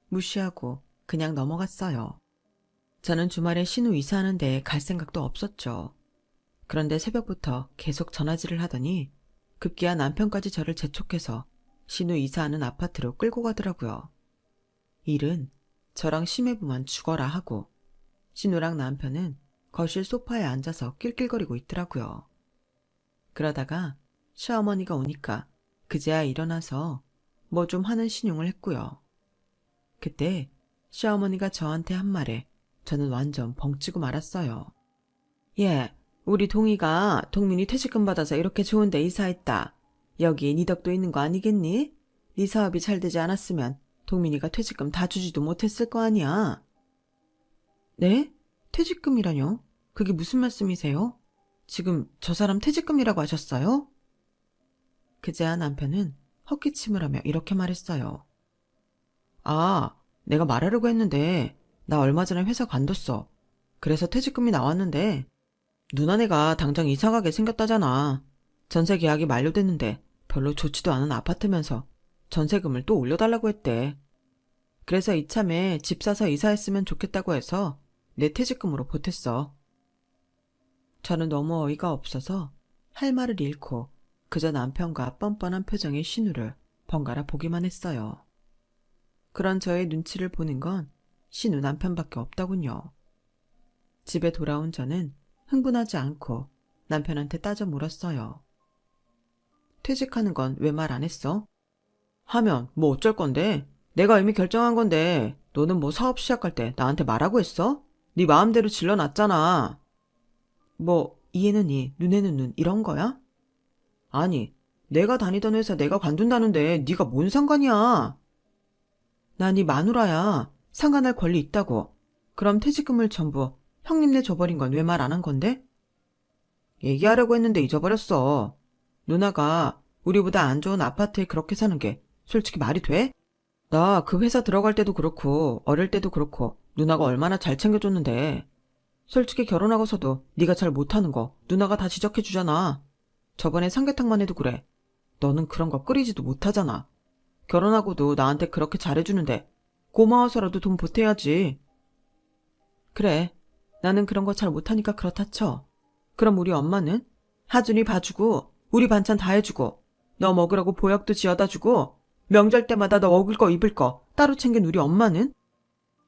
무시하고 그냥 넘어갔어요. 저는 주말에 신우 이사하는데 갈 생각도 없었죠. 그런데 새벽부터 계속 전화질을 하더니 급기야 남편까지 저를 재촉해서 신우 이사하는 아파트로 끌고 가더라고요. 일은 저랑 심해부만 죽어라 하고 신우랑 남편은 거실 소파에 앉아서 낄낄거리고 있더라고요. 그러다가 시어머니가 오니까 그제야 일어나서 뭐 좀 하는 신용을 했고요. 그때 시어머니가 저한테 한 말에 저는 완전 벙찌고 말았어요. 예, 우리 동희가 동민이 퇴직금 받아서 이렇게 좋은 데 이사했다. 여기에 네 덕도 있는 거 아니겠니? 네 사업이 잘 되지 않았으면 동민이가 퇴직금 다 주지도 못했을 거 아니야. 네? 퇴직금이라뇨? 그게 무슨 말씀이세요? 지금 저 사람 퇴직금이라고 하셨어요? 그제야 남편은 헛기침을 하며 이렇게 말했어요. 아, 내가 말하려고 했는데 나 얼마 전에 회사 관뒀어. 그래서 퇴직금이 나왔는데 누나네가 당장 이사가게 생겼다잖아. 전세 계약이 만료됐는데 별로 좋지도 않은 아파트면서 전세금을 또 올려달라고 했대. 그래서 이참에 집 사서 이사했으면 좋겠다고 해서 내 퇴직금으로 보탰어. 저는 너무 어이가 없어서 할 말을 잃고 그저 남편과 뻔뻔한 표정의 신우를 번갈아 보기만 했어요. 그런 저의 눈치를 보는 건 신우 남편밖에 없더군요. 집에 돌아온 저는 흥분하지 않고 남편한테 따져 물었어요. 퇴직하는 건 왜 말 안 했어? 하면 뭐 어쩔 건데? 내가 이미 결정한 건데 너는 뭐 사업 시작할 때 나한테 말하고 했어? 네 마음대로 질러놨잖아. 뭐 이에는 이, 눈에는 눈 이런 거야? 아니, 내가 다니던 회사 내가 관둔다는데 네가 뭔 상관이야? 나 네 마누라야. 상관할 권리 있다고. 그럼 퇴직금을 전부 형님네 줘버린 건 왜 말 안 한 건데? 얘기하려고 했는데 잊어버렸어. 누나가 우리보다 안 좋은 아파트에 그렇게 사는 게 솔직히 말이 돼? 나 그 회사 들어갈 때도 그렇고 어릴 때도 그렇고 누나가 얼마나 잘 챙겨줬는데. 솔직히 결혼하고서도 네가 잘 못하는 거 누나가 다 지적해주잖아. 저번에 삼계탕만 해도 그래. 너는 그런 거 끓이지도 못하잖아. 결혼하고도 나한테 그렇게 잘해주는데 고마워서라도 돈 보태야지. 그래, 나는 그런 거 잘 못하니까 그렇다 쳐. 그럼 우리 엄마는? 하준이 봐주고 우리 반찬 다 해주고 너 먹으라고 보약도 지어다 주고 명절 때마다 너 먹을 거 입을 거 따로 챙긴 우리 엄마는?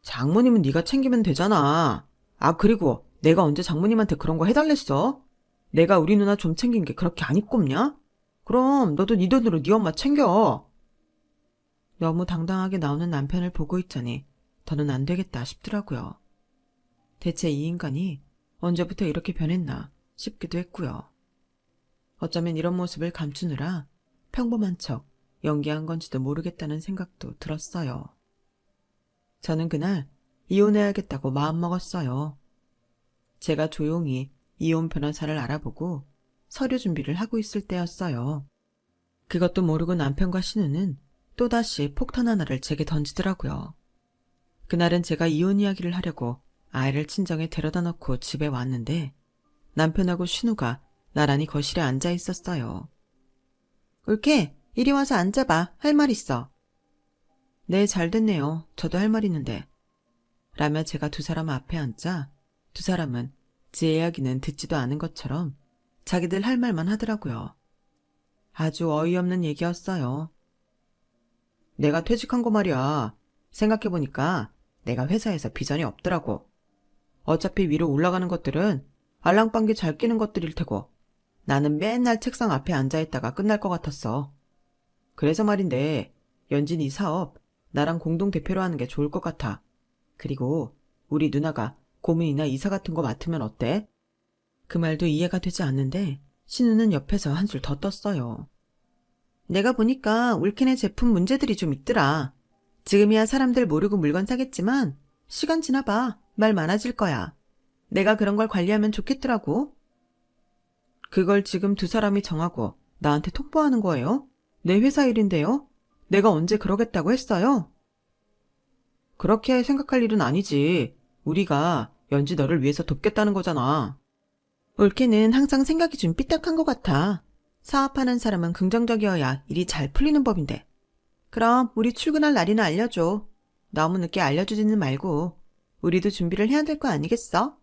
장모님은 네가 챙기면 되잖아. 아, 그리고 내가 언제 장모님한테 그런 거 해달랬어? 내가 우리 누나 좀 챙긴 게 그렇게 안 이꼽냐? 그럼 너도 네 돈으로 네 엄마 챙겨. 너무 당당하게 나오는 남편을 보고 있자니 더는 안 되겠다 싶더라고요. 대체 이 인간이 언제부터 이렇게 변했나 싶기도 했고요. 어쩌면 이런 모습을 감추느라 평범한 척 연기한 건지도 모르겠다는 생각도 들었어요. 저는 그날 이혼해야겠다고 마음먹었어요. 제가 조용히 이혼 변호사를 알아보고 서류 준비를 하고 있을 때였어요. 그것도 모르고 남편과 신우는 또다시 폭탄 하나를 제게 던지더라고요. 그날은 제가 이혼 이야기를 하려고 아이를 친정에 데려다 놓고 집에 왔는데 남편하고 신우가 나란히 거실에 앉아 있었어요. 올케, 이리 와서 앉아봐. 할 말 있어. 네, 잘 됐네요. 저도 할 말 있는데. 라며 제가 두 사람 앞에 앉자 두 사람은 제 이야기는 듣지도 않은 것처럼 자기들 할 말만 하더라고요. 아주 어이없는 얘기였어요. 내가 퇴직한 거 말이야. 생각해보니까 내가 회사에서 비전이 없더라고. 어차피 위로 올라가는 것들은 알랑방귀 잘 끼는 것들일 테고 나는 맨날 책상 앞에 앉아있다가 끝날 것 같았어. 그래서 말인데 연진 이 사업 나랑 공동대표로 하는 게 좋을 것 같아. 그리고 우리 누나가 고문이나 이사 같은 거 맡으면 어때? 그 말도 이해가 되지 않는데 신우는 옆에서 한술 더 떴어요. 내가 보니까 올케네 제품 문제들이 좀 있더라. 지금이야 사람들 모르고 물건 사겠지만 시간 지나봐 말 많아질 거야. 내가 그런 걸 관리하면 좋겠더라고. 그걸 지금 두 사람이 정하고 나한테 통보하는 거예요? 내 회사 일인데요? 내가 언제 그러겠다고 했어요? 그렇게 생각할 일은 아니지. 우리가 연지 너를 위해서 돕겠다는 거잖아. 올케는 항상 생각이 좀 삐딱한 것 같아. 사업하는 사람은 긍정적이어야 일이 잘 풀리는 법인데. 그럼 우리 출근할 날이나 알려줘. 너무 늦게 알려주지는 말고 우리도 준비를 해야 될 거 아니겠어?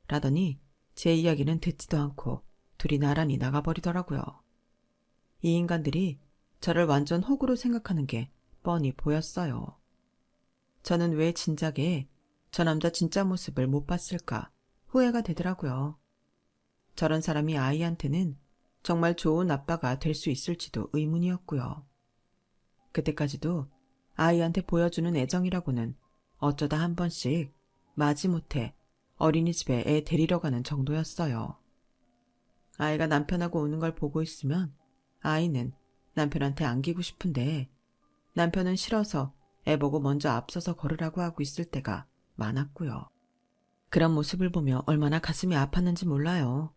라더니 제 이야기는 듣지도 않고 둘이 나란히 나가버리더라고요. 이 인간들이 저를 완전 호구로 생각하는 게 뻔히 보였어요. 저는 왜 진작에 저 남자 진짜 모습을 못 봤을까 후회가 되더라고요. 저런 사람이 아이한테는 정말 좋은 아빠가 될 수 있을지도 의문이었고요. 그때까지도 아이한테 보여주는 애정이라고는 어쩌다 한 번씩 마지못해 어린이집에 애 데리러 가는 정도였어요. 아이가 남편하고 오는 걸 보고 있으면 아이는 남편한테 안기고 싶은데 남편은 싫어서 애 보고 먼저 앞서서 걸으라고 하고 있을 때가 많았고요. 그런 모습을 보며 얼마나 가슴이 아팠는지 몰라요.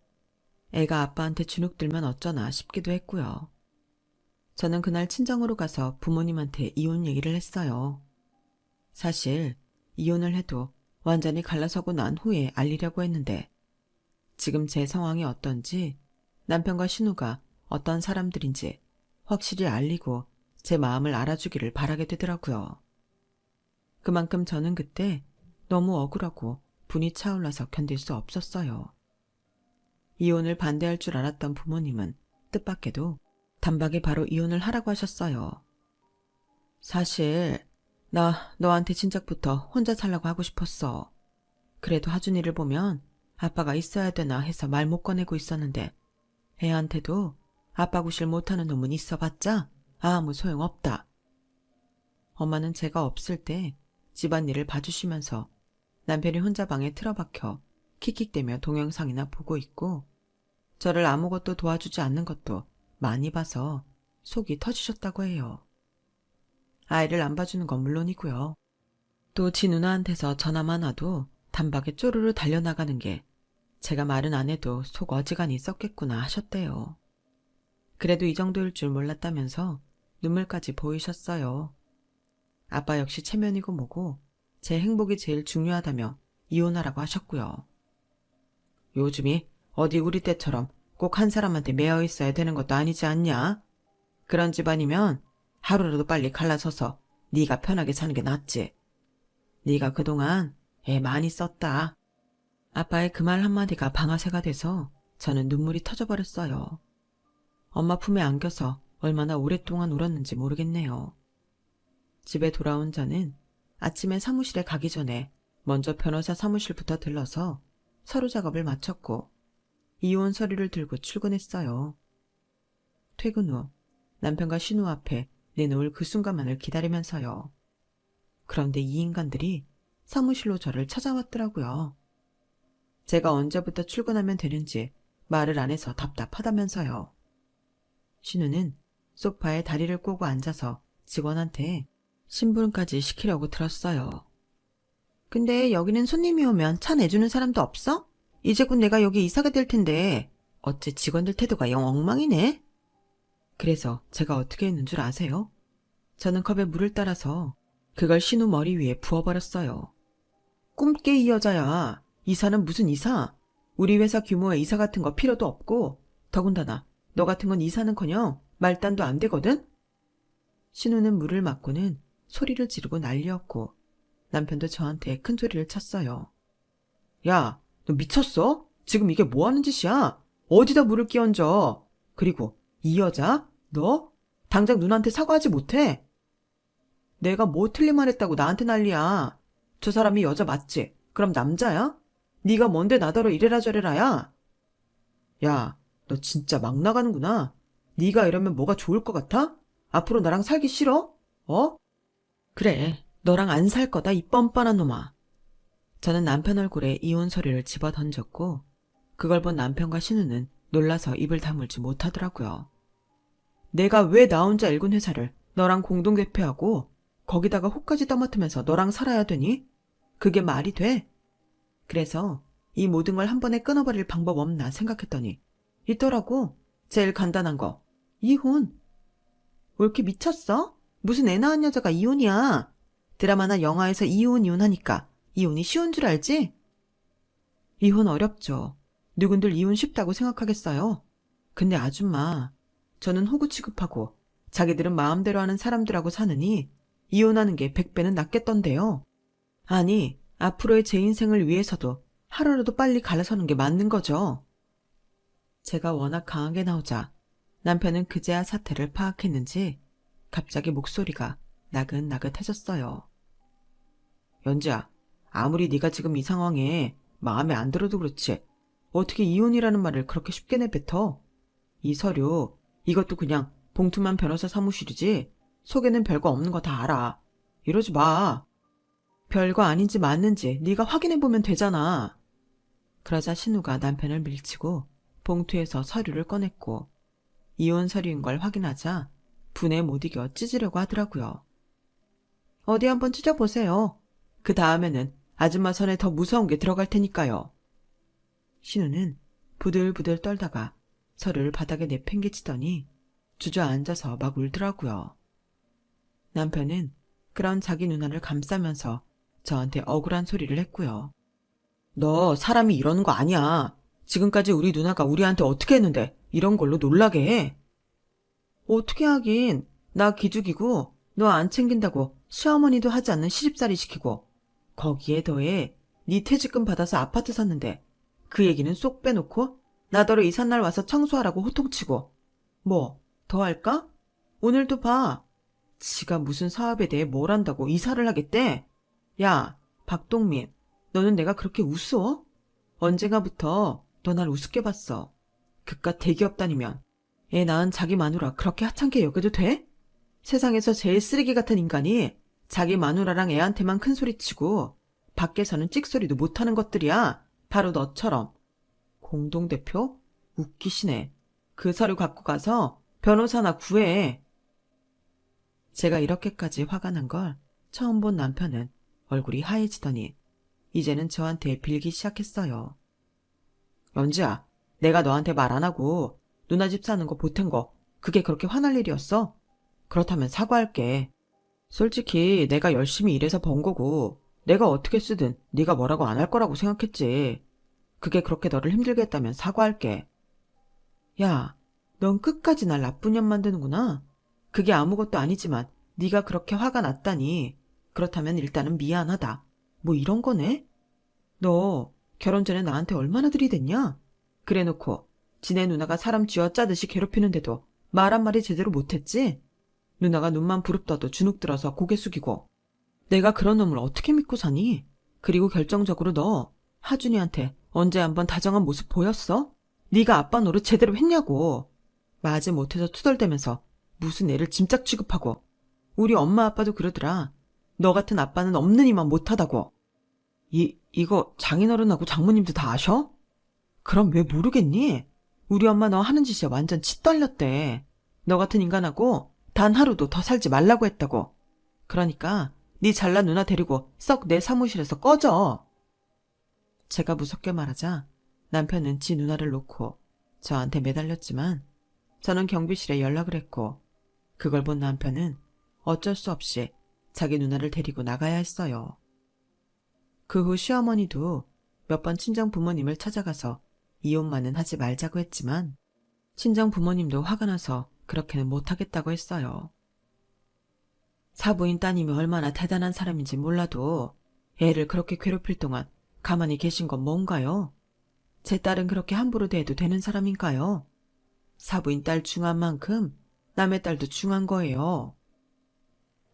애가 아빠한테 주눅들면 어쩌나 싶기도 했고요. 저는 그날 친정으로 가서 부모님한테 이혼 얘기를 했어요. 사실 이혼을 해도 완전히 갈라서고 난 후에 알리려고 했는데 지금 제 상황이 어떤지 남편과 신우가 어떤 사람들인지 확실히 알리고 제 마음을 알아주기를 바라게 되더라고요. 그만큼 저는 그때 너무 억울하고 분이 차올라서 견딜 수 없었어요. 이혼을 반대할 줄 알았던 부모님은 뜻밖에도 단박에 바로 이혼을 하라고 하셨어요. 사실 나 너한테 진작부터 혼자 살라고 하고 싶었어. 그래도 하준이를 보면 아빠가 있어야 되나 해서 말 못 꺼내고 있었는데 애한테도 아빠 구실 못하는 놈은 있어봤자 아무 소용없다. 엄마는 제가 없을 때 집안일을 봐주시면서 남편이 혼자 방에 틀어박혀 킥킥대며 동영상이나 보고 있고 저를 아무것도 도와주지 않는 것도 많이 봐서 속이 터지셨다고 해요. 아이를 안 봐주는 건 물론이고요. 또 지 누나한테서 전화만 와도 단박에 쪼르르 달려나가는 게 제가 말은 안 해도 속 어지간히 썩겠구나 하셨대요. 그래도 이 정도일 줄 몰랐다면서 눈물까지 보이셨어요. 아빠 역시 체면이고 뭐고 제 행복이 제일 중요하다며 이혼하라고 하셨고요. 요즘이 어디 우리 때처럼 꼭 한 사람한테 매여 있어야 되는 것도 아니지 않냐? 그런 집안이면 하루라도 빨리 갈라서서 네가 편하게 사는 게 낫지. 네가 그동안 애 많이 썼다. 아빠의 그 말 한마디가 방아쇠가 돼서 저는 눈물이 터져버렸어요. 엄마 품에 안겨서 얼마나 오랫동안 울었는지 모르겠네요. 집에 돌아온 저는 아침에 사무실에 가기 전에 먼저 변호사 사무실부터 들러서 서류 작업을 마쳤고 이혼 서류를 들고 출근했어요. 퇴근 후 남편과 신우 앞에 내놓을 그 순간만을 기다리면서요. 그런데 이 인간들이 사무실로 저를 찾아왔더라고요. 제가 언제부터 출근하면 되는지 말을 안 해서 답답하다면서요. 신우는 소파에 다리를 꼬고 앉아서 직원한테 심부름까지 시키려고 들었어요. 근데 여기는 손님이 오면 차 내주는 사람도 없어? 이제 곧 내가 여기 이사가 될 텐데 어째 직원들 태도가 영 엉망이네? 그래서 제가 어떻게 했는 줄 아세요? 저는 컵에 물을 따라서 그걸 신우 머리 위에 부어버렸어요. 꿈깨 이 여자야. 이사는 무슨 이사? 우리 회사 규모의 이사 같은 거 필요도 없고 더군다나 너 같은 건 이사는커녕 말단도 안 되거든? 신우는 물을 맞고는 소리를 지르고 난리였고 남편도 저한테 큰 소리를 쳤어요. 야, 너 미쳤어? 지금 이게 뭐 하는 짓이야? 어디다 물을 끼얹어? 그리고 이 여자? 너? 당장 누나한테 사과하지 못해? 내가 뭐 틀린 말 했다고 나한테 난리야. 저 사람이 여자 맞지? 그럼 남자야? 네가 뭔데 나더러 이래라 저래라야? 야, 너 진짜 막 나가는구나. 네가 이러면 뭐가 좋을 것 같아? 앞으로 나랑 살기 싫어? 어? 그래, 너랑 안 살 거다 이 뻔뻔한 놈아. 저는 남편 얼굴에 이혼 서류를 집어 던졌고 그걸 본 남편과 신우는 놀라서 입을 다물지 못하더라고요. 내가 왜 나 혼자 일군 회사를 너랑 공동대표하고 거기다가 혹까지 떠맡으면서 너랑 살아야 되니? 그게 말이 돼? 그래서 이 모든 걸 한 번에 끊어버릴 방법 없나 생각했더니 있더라고. 제일 간단한 거. 이혼. 왜 이렇게 미쳤어? 무슨 애 낳은 여자가 이혼이야. 드라마나 영화에서 이혼하니까 이혼이 쉬운 줄 알지? 이혼 어렵죠. 누군들 이혼 쉽다고 생각하겠어요. 근데 아줌마, 저는 호구 취급하고 자기들은 마음대로 하는 사람들하고 사느니 이혼하는 게 100배는 낫겠던데요. 아니, 앞으로의 제 인생을 위해서도 하루라도 빨리 갈라서는 게 맞는 거죠. 제가 워낙 강하게 나오자 남편은 그제야 사태를 파악했는지 갑자기 목소리가 나긋나긋해졌어요. 연지야, 아무리 네가 지금 이 상황에 마음에 안 들어도 그렇지 어떻게 이혼이라는 말을 그렇게 쉽게 내뱉어? 이 서류, 이것도 그냥 봉투만 변호사 사무실이지 속에는 별거 없는 거 다 알아. 이러지 마. 별거 아닌지 맞는지 네가 확인해보면 되잖아. 그러자 신우가 남편을 밀치고 봉투에서 서류를 꺼냈고 이혼 서류인 걸 확인하자 분에 못 이겨 찢으려고 하더라고요. 어디 한번 찢어보세요. 그 다음에는 아줌마 손에 더 무서운 게 들어갈 테니까요. 신우는 부들부들 떨다가 서류를 바닥에 내팽개치더니 주저앉아서 막 울더라고요. 남편은 그런 자기 누나를 감싸면서 저한테 억울한 소리를 했고요. 너 사람이 이러는 거 아니야. 지금까지 우리 누나가 우리한테 어떻게 했는데 이런 걸로 놀라게 해. 어떻게 하긴. 나 기죽이고 너 안 챙긴다고 시어머니도 하지 않는 시집살이 시키고 거기에 더해 네 퇴직금 받아서 아파트 샀는데 그 얘기는 쏙 빼놓고 나더러 이삿날 와서 청소하라고 호통치고 뭐 더 할까? 오늘도 봐. 지가 무슨 사업에 대해 뭘 안다고 이사를 하겠대? 야, 박동민, 너는 내가 그렇게 우스워? 언젠가부터 너 날 우습게 봤어. 그깟 대기업 다니면 애 낳은 자기 마누라 그렇게 하찮게 여겨도 돼? 세상에서 제일 쓰레기 같은 인간이 자기 마누라랑 애한테만 큰 소리치고 밖에서는 찍소리도 못하는 것들이야. 바로 너처럼. 공동대표? 웃기시네. 그 서류 갖고 가서 변호사나 구해. 제가 이렇게까지 화가 난 걸 처음 본 남편은 얼굴이 하얘지더니 이제는 저한테 빌기 시작했어요. 연지야, 내가 너한테 말 안 하고 누나 집 사는 거 보탠 거 그게 그렇게 화날 일이었어? 그렇다면 사과할게. 솔직히 내가 열심히 일해서 번 거고 내가 어떻게 쓰든 네가 뭐라고 안 할 거라고 생각했지. 그게 그렇게 너를 힘들게 했다면 사과할게. 야, 넌 끝까지 날 나쁜 년 만드는구나. 그게 아무것도 아니지만 네가 그렇게 화가 났다니. 그렇다면 일단은 미안하다. 뭐 이런 거네? 너 결혼 전에 나한테 얼마나 들이댔냐? 그래놓고 지네 누나가 사람 쥐어짜듯이 괴롭히는데도 말 한마디 제대로 못했지? 누나가 눈만 부릅떠도 주눅 들어서 고개 숙이고. 내가 그런 놈을 어떻게 믿고 사니? 그리고 결정적으로 너 하준이한테 언제 한번 다정한 모습 보였어? 네가 아빠 노릇 제대로 했냐고. 마지 못해서 투덜대면서 무슨 애를 짐짝 취급하고. 우리 엄마 아빠도 그러더라. 너 같은 아빠는 없는 이만 못하다고. 이거 장인어른하고 장모님도 다 아셔? 그럼 왜 모르겠니? 우리 엄마 너 하는 짓이 완전 치떨렸대. 너 같은 인간하고 단 하루도 더 살지 말라고 했다고. 그러니까 네 잘난 누나 데리고 썩 내 사무실에서 꺼져. 제가 무섭게 말하자 남편은 지 누나를 놓고 저한테 매달렸지만 저는 경비실에 연락을 했고 그걸 본 남편은 어쩔 수 없이 자기 누나를 데리고 나가야 했어요. 그 후 시어머니도 몇 번 친정 부모님을 찾아가서 이혼만은 하지 말자고 했지만 친정 부모님도 화가 나서 그렇게는 못하겠다고 했어요. 사부인 따님이 얼마나 대단한 사람인지 몰라도 애를 그렇게 괴롭힐 동안 가만히 계신 건 뭔가요? 제 딸은 그렇게 함부로 대해도 되는 사람인가요? 사부인 딸 중한 만큼 남의 딸도 중한 거예요.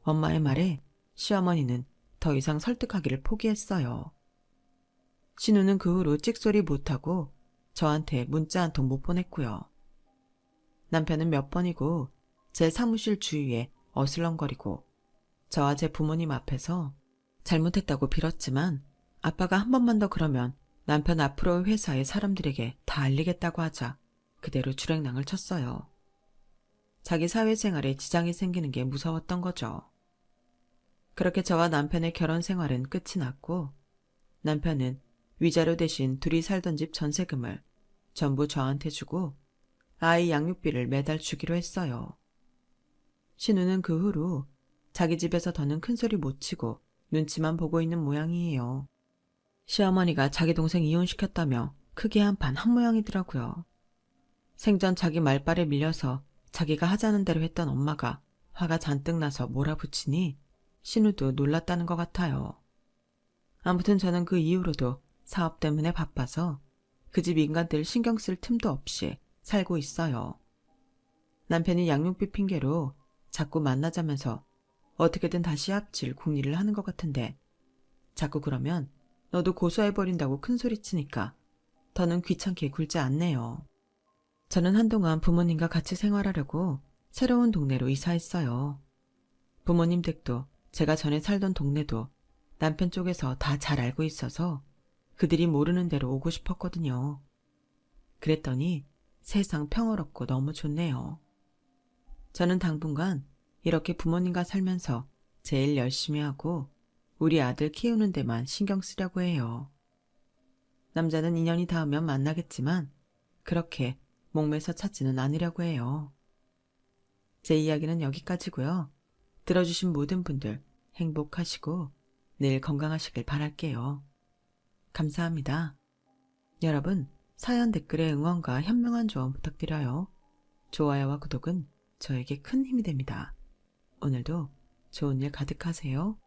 엄마의 말에 시어머니는 더 이상 설득하기를 포기했어요. 신우는 그 후로 찍소리 못하고 저한테 문자 한 통 못 보냈고요. 남편은 몇 번이고 제 사무실 주위에 어슬렁거리고 저와 제 부모님 앞에서 잘못했다고 빌었지만 아빠가 한 번만 더 그러면 남편 앞으로의 회사의 사람들에게 다 알리겠다고 하자 그대로 주랭랑을 쳤어요. 자기 사회생활에 지장이 생기는 게 무서웠던 거죠. 그렇게 저와 남편의 결혼 생활은 끝이 났고 남편은 위자료 대신 둘이 살던 집 전세금을 전부 저한테 주고 아이 양육비를 매달 주기로 했어요. 신우는 그 후로 자기 집에서 더는 큰소리 못 치고 눈치만 보고 있는 모양이에요. 시어머니가 자기 동생 이혼시켰다며 크게 한판 한 모양이더라고요. 생전 자기 말발에 밀려서 자기가 하자는 대로 했던 엄마가 화가 잔뜩 나서 몰아붙이니 신우도 놀랐다는 것 같아요. 아무튼 저는 그 이후로도 사업 때문에 바빠서 그 집 인간들 신경 쓸 틈도 없이 살고 있어요. 남편이 양육비 핑계로 자꾸 만나자면서 어떻게든 다시 합칠 궁리를 하는 것 같은데 자꾸 그러면 너도 고소해버린다고 큰소리치니까 더는 귀찮게 굴지 않네요. 저는 한동안 부모님과 같이 생활하려고 새로운 동네로 이사했어요. 부모님 댁도 제가 전에 살던 동네도 남편 쪽에서 다 잘 알고 있어서 그들이 모르는 대로 오고 싶었거든요. 그랬더니 세상 평화롭고 너무 좋네요. 저는 당분간 이렇게 부모님과 살면서 제일 열심히 하고 우리 아들 키우는 데만 신경 쓰려고 해요. 남자는 인연이 닿으면 만나겠지만 그렇게 목매서 찾지는 않으려고 해요. 제 이야기는 여기까지고요. 들어주신 모든 분들 행복하시고 늘 건강하시길 바랄게요. 감사합니다. 여러분, 사연 댓글에 응원과 현명한 조언 부탁드려요. 좋아요와 구독은 저에게 큰 힘이 됩니다. 오늘도 좋은 일 가득하세요.